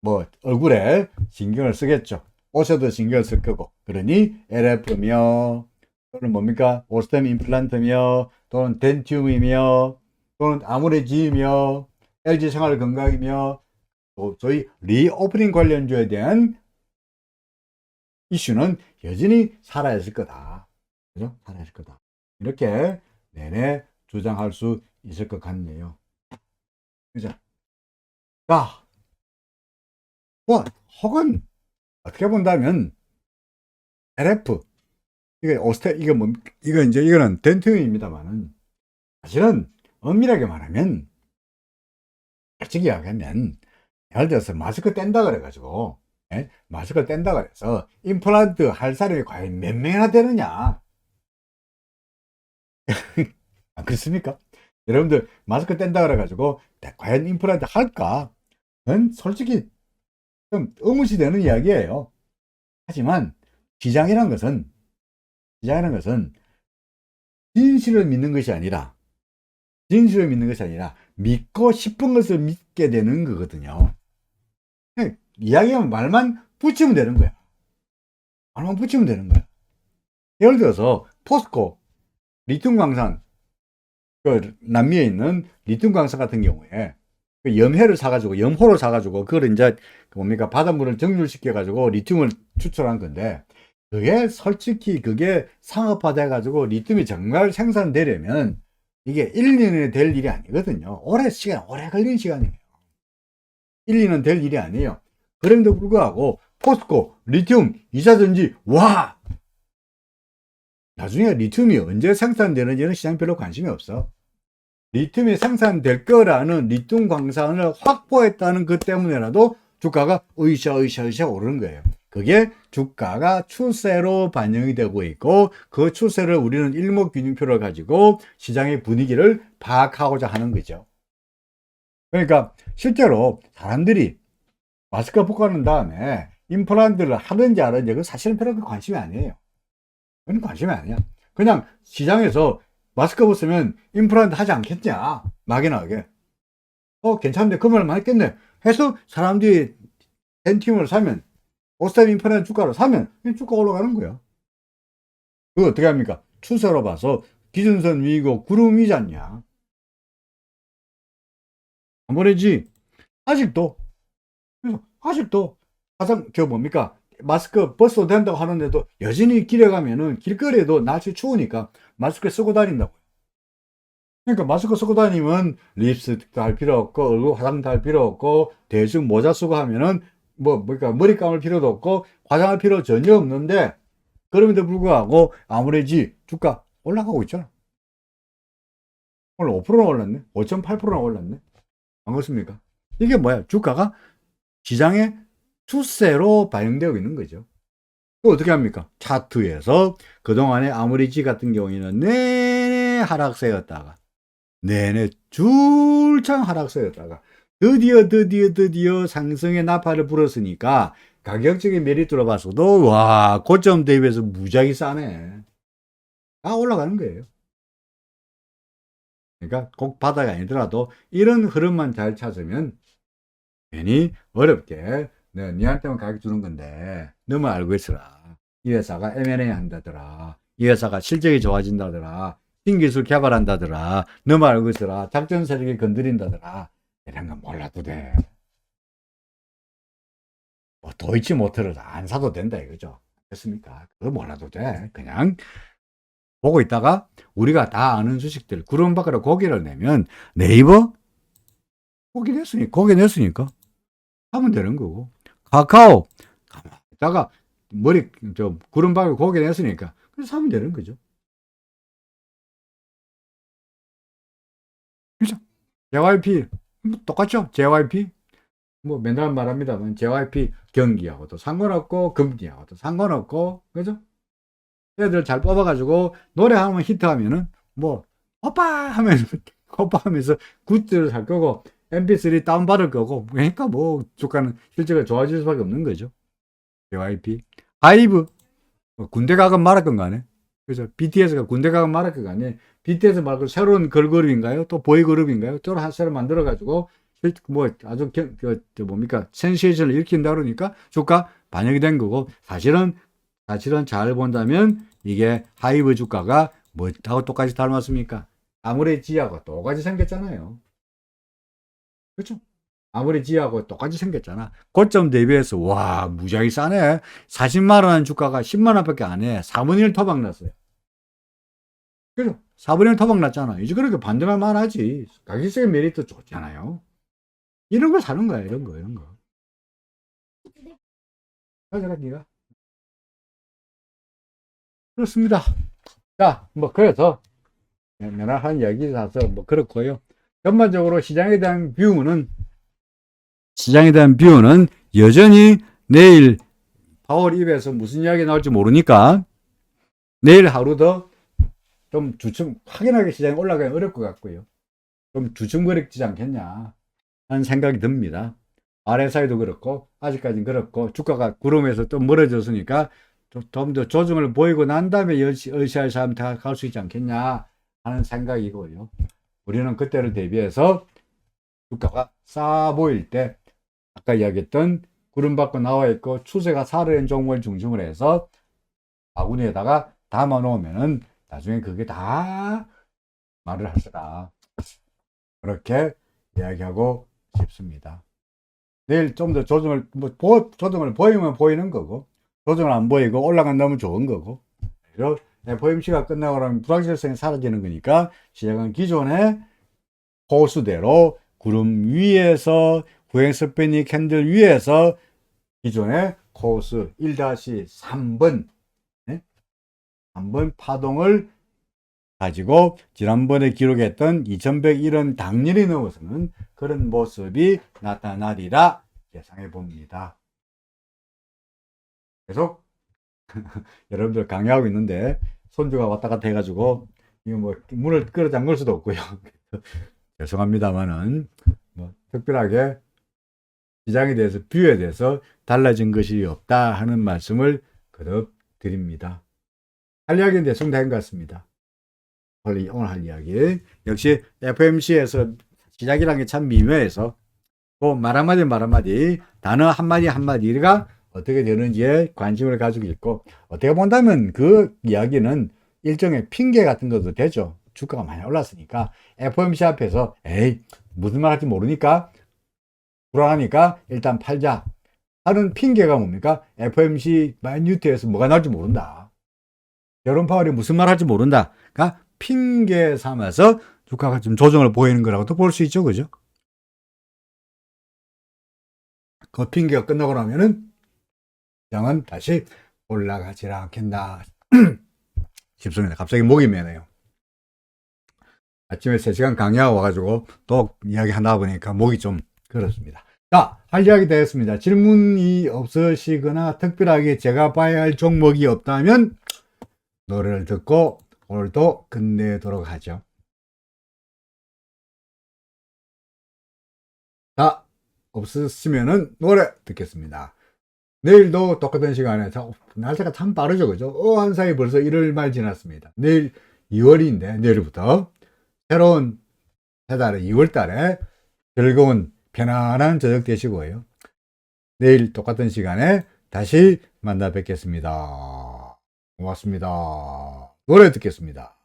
뭐 얼굴에 신경을 쓰겠죠. 옷에도 신경을 쓸 거고. 그러니 LF며 또는 뭡니까 오스템 임플란트며 또는 덴튬이며 또는 아모레지이며 LG 생활건강이며 또 저희 리오프닝 관련주에 대한 이슈는 여전히 살아있을 거다. 그죠? 살아있을 거다. 이렇게 내내 주장할 수 있을 것 같네요. 그죠? 자, 뭐, 혹은, 어떻게 본다면, LF, 이거 뭐, 이거는 덴트입니다만은, 사실은, 엄밀하게 말하면, 솔직히 이야기하면, 예를 들어서 마스크 뗀다 그래가지고, 예? 마스크 뗀다 그래서, 임플란트 할 사람이 과연 몇 명이나 되느냐? 안 그렇습니까? 여러분들, 마스크 뗀다 그래가지고, 과연 임플란트 할까? 그건 솔직히, 좀 의문시 되는 이야기예요. 하지만 시장이라는 것은 진실을 믿는 것이 아니라 믿고 싶은 것을 믿게 되는 거거든요. 이야기하면 말만 붙이면 되는 거야. 말만 붙이면 되는 거야. 예를 들어서 포스코 리튬 광산, 그 남미에 있는 리튬 광산 같은 경우에 그 염호를 사가지고 그걸 이제 뭡니까 바닷물을 정률시켜가지고 리튬을 추출한 건데, 그게 솔직히 그게 상업화돼 가지고 리튬이 정말 생산되려면 이게 1, 2년에 될 일이 아니거든요. 오래 걸리는 시간이에요. 1, 2년 될 일이 아니에요. 그럼에도 불구하고 포스코 리튬 2차 전지, 와, 나중에 리튬이 언제 생산되는지는 시장 별로 관심이 없어. 리튬이 생산될 거라는 리튬 광산을 확보했다는 것 때문에라도 주가가 으쌰 오르는 거예요. 그게 주가가 추세로 반영이 되고 있고, 그 추세를 우리는 일목균형표를 가지고 시장의 분위기를 파악하고자 하는 거죠. 그러니까 실제로 사람들이 마스크 벗고 난 다음에 임플란트를 하든지 안 하든지 그 사실은 별로 관심이 아니에요. 그건 관심이 아니야. 그냥 시장에서 마스크 벗으면 임플란트 하지 않겠냐, 막연하게. 괜찮은데 그 말 많겠네 해서 사람들이 덴튬을 사면, 오스템 임플란트 주가를 사면 주가 올라가는 거야. 그거 어떻게 합니까? 추세로 봐서 기준선 위이고 구름 위지 않냐. 아무래지 아직도 가장 뭡니까 마스크 벗어도 된다고 하는데도 여전히 길에 가면은 길거리에도 날씨 추우니까 마스크 쓰고 다닌다고요. 그러니까 마스크 쓰고 다니면 립스틱도 할 필요 없고 얼굴 화장도 할 필요 없고 대충 모자 쓰고 하면은 그러니까 머리 감을 필요도 없고 화장할 필요 전혀 없는데, 그럼에도 불구하고 아무래지 주가 올라가고 있잖아. 오늘 5%나 올랐네. 5.8%나 올랐네. 안 그렇습니까? 이게 뭐야? 주가가 시장의 추세로 반영되고 있는 거죠. 또 어떻게 합니까? 차트에서 그동안에 아무리지 같은 경우에는 내내 하락세였다가 내내 줄창 하락세였다가 드디어 상승의 나팔을 불었으니까 가격적인 메리트로 봐서도 와, 고점 대비해서 무지하게 싸네. 다 올라가는 거예요. 그러니까 꼭 바닥이 아니더라도 이런 흐름만 잘 찾으면 괜히 어렵게 니한테만 가격 주는 건데 너만 알고 있어라. 이 회사가 M&A 한다더라. 이 회사가 실적이 좋아진다더라. 신기술 개발한다더라. 너만 알고 있어라. 작전 세력이 건드린다더라. 이런 건 몰라도 돼. 뭐 도이치모터를 안 사도 된다 이거죠. 됐습니까? 그거 몰라도 돼. 그냥 보고 있다가 우리가 다 아는 주식들 구름박으로 고개를 내면 네이버 고개 냈으니까 하면 되는 거고, 카카오 가만 있다가 구름박으로 고개 냈으니까 사면 되는 거죠. 그죠? JYP 똑같죠? JYP 뭐 맨날 말합니다만 JYP 경기하고도 상관없고 금리하고도 상관없고 그죠? 애들 잘 뽑아가지고 노래 하면 히트하면은 뭐 오빠 하면서 오빠 하면서 굿즈를 살 거고 MP3 다운받을 거고 그러니까 뭐 주가는 실제로 좋아질 수밖에 없는 거죠. JYP 하이브 뭐 군대 가건 말할 건 간에 그래서 BTS가 군대 가건 말할 건 간에 BTS 말고 새로운 걸그룹인가요? 또 보이그룹인가요? 또 새로 만들어 가지고 뭐 아주 뭡니까 센세이션을 일으킨다 그러니까 주가 반영이 된 거고 사실은 잘 본다면 이게 하이브 주가가 뭐하고 똑같이 닮았습니까? 아무래지하고 똑같이 생겼잖아요. 그렇죠? 아무래지하고 똑같이 생겼잖아. 고점 대비해서 와 무지하게 싸네. 40만 원 주가가 10만 원밖에 안 해. 4분의 1 토박 났어요. 그죠? 4분의 1 토박 났잖아. 이제 그렇게 반등할 만하지. 가격적인 메리트 좋잖아요. 이런 거 사는 거야. 이런 거. 가져가 니가. 그렇습니다. 자, 뭐 그래서 한 이야기라서 뭐 그렇고요. 전반적으로 시장에 대한 뷰는 여전히 내일 파월 입에서 무슨 이야기 나올지 모르니까 내일 하루 더 좀 주춤 확연하게 시장이 올라가기 어려울 것 같고요. 좀 주춤거리지 않겠냐 하는 생각이 듭니다. RSI도 그렇고 아직까지는 그렇고 주가가 구름에서 좀 멀어졌으니까 좀 더 조정을 보이고 난 다음에 열시할 사람 다 갈 수 있지 않겠냐 하는 생각이고요. 우리는 그때를 대비해서 주가가 싸 보일 때 아까 이야기했던 구름 밖으로 나와 있고 추세가 살아있는 종목을 중심으로 해서 바구니에다가 담아 놓으면은 나중에 그게 다 말을 할 거다. 그렇게 이야기하고 싶습니다. 내일 좀 더 조정을 조정을 보이면 보이는 거고 조정을 안 보이고 올라간다면 좋은 거고 그리고 FOMC가 끝나고 나면 불확실성이 사라지는 거니까 시장은 기존의 코스대로 구름 위에서 후행스팬이 캔들 위에서 기존의 코스 1-3번 3번 파동을 가지고 지난번에 기록했던 2101원 당연히 넘어서는 그런 모습이 나타나리라 예상해 봅니다. 계속 여러분들 강요하고 있는데 손주가 왔다 갔다 해가지고 이거 뭐 문을 끌어 잠글 수도 없고요. 죄송합니다만은 뭐 특별하게 시장에 대해서 뷰에 대해서 달라진 것이 없다 하는 말씀을 거듭 드립니다. 할 이야기는 대충 된 것 같습니다. 오늘 할 이야기 역시 FOMC에서 시작이라는 게 참 미묘해서 뭐 말 한마디 단어 한마디가 어떻게 되는지에 관심을 가지고 있고 어떻게 본다면 그 이야기는 일종의 핑계 같은 것도 되죠. 주가가 많이 올랐으니까 FOMC 앞에서 에이 무슨 말 할지 모르니까 불안하니까 일단 팔자 하는 핑계가 뭡니까? FOMC 마이뉴트에서 뭐가 나올지 모른다. 여론 파월이 무슨 말 할지 모른다. 그러니까 핑계 삼아서 주가가 좀 조정을 보이는 거라고도 볼 수 있죠. 그죠? 그 핑계가 끝나고 나면은 시장은 다시 올라가지 않겠나 싶습니다. 갑자기 목이 메네요. 아침에 3시간 강의하고 와가지고 또 이야기 하다 보니까 목이 좀 그렇습니다. 자, 할 이야기 되었습니다. 질문이 없으시거나 특별하게 제가 봐야 할 종목이 없다면 노래를 듣고 오늘도 끝내도록 하죠. 자, 없으시면은 노래 듣겠습니다. 내일도 똑같은 시간에 날짜가 참 빠르죠, 그죠? 한 사이 벌써 1월 말 지났습니다. 내일 2월인데 내일부터 새로운 해 달에 2월 달에 즐거운 편안한 저녁 되시고요. 내일 똑같은 시간에 다시 만나 뵙겠습니다. 고맙습니다. 노래 듣겠습니다.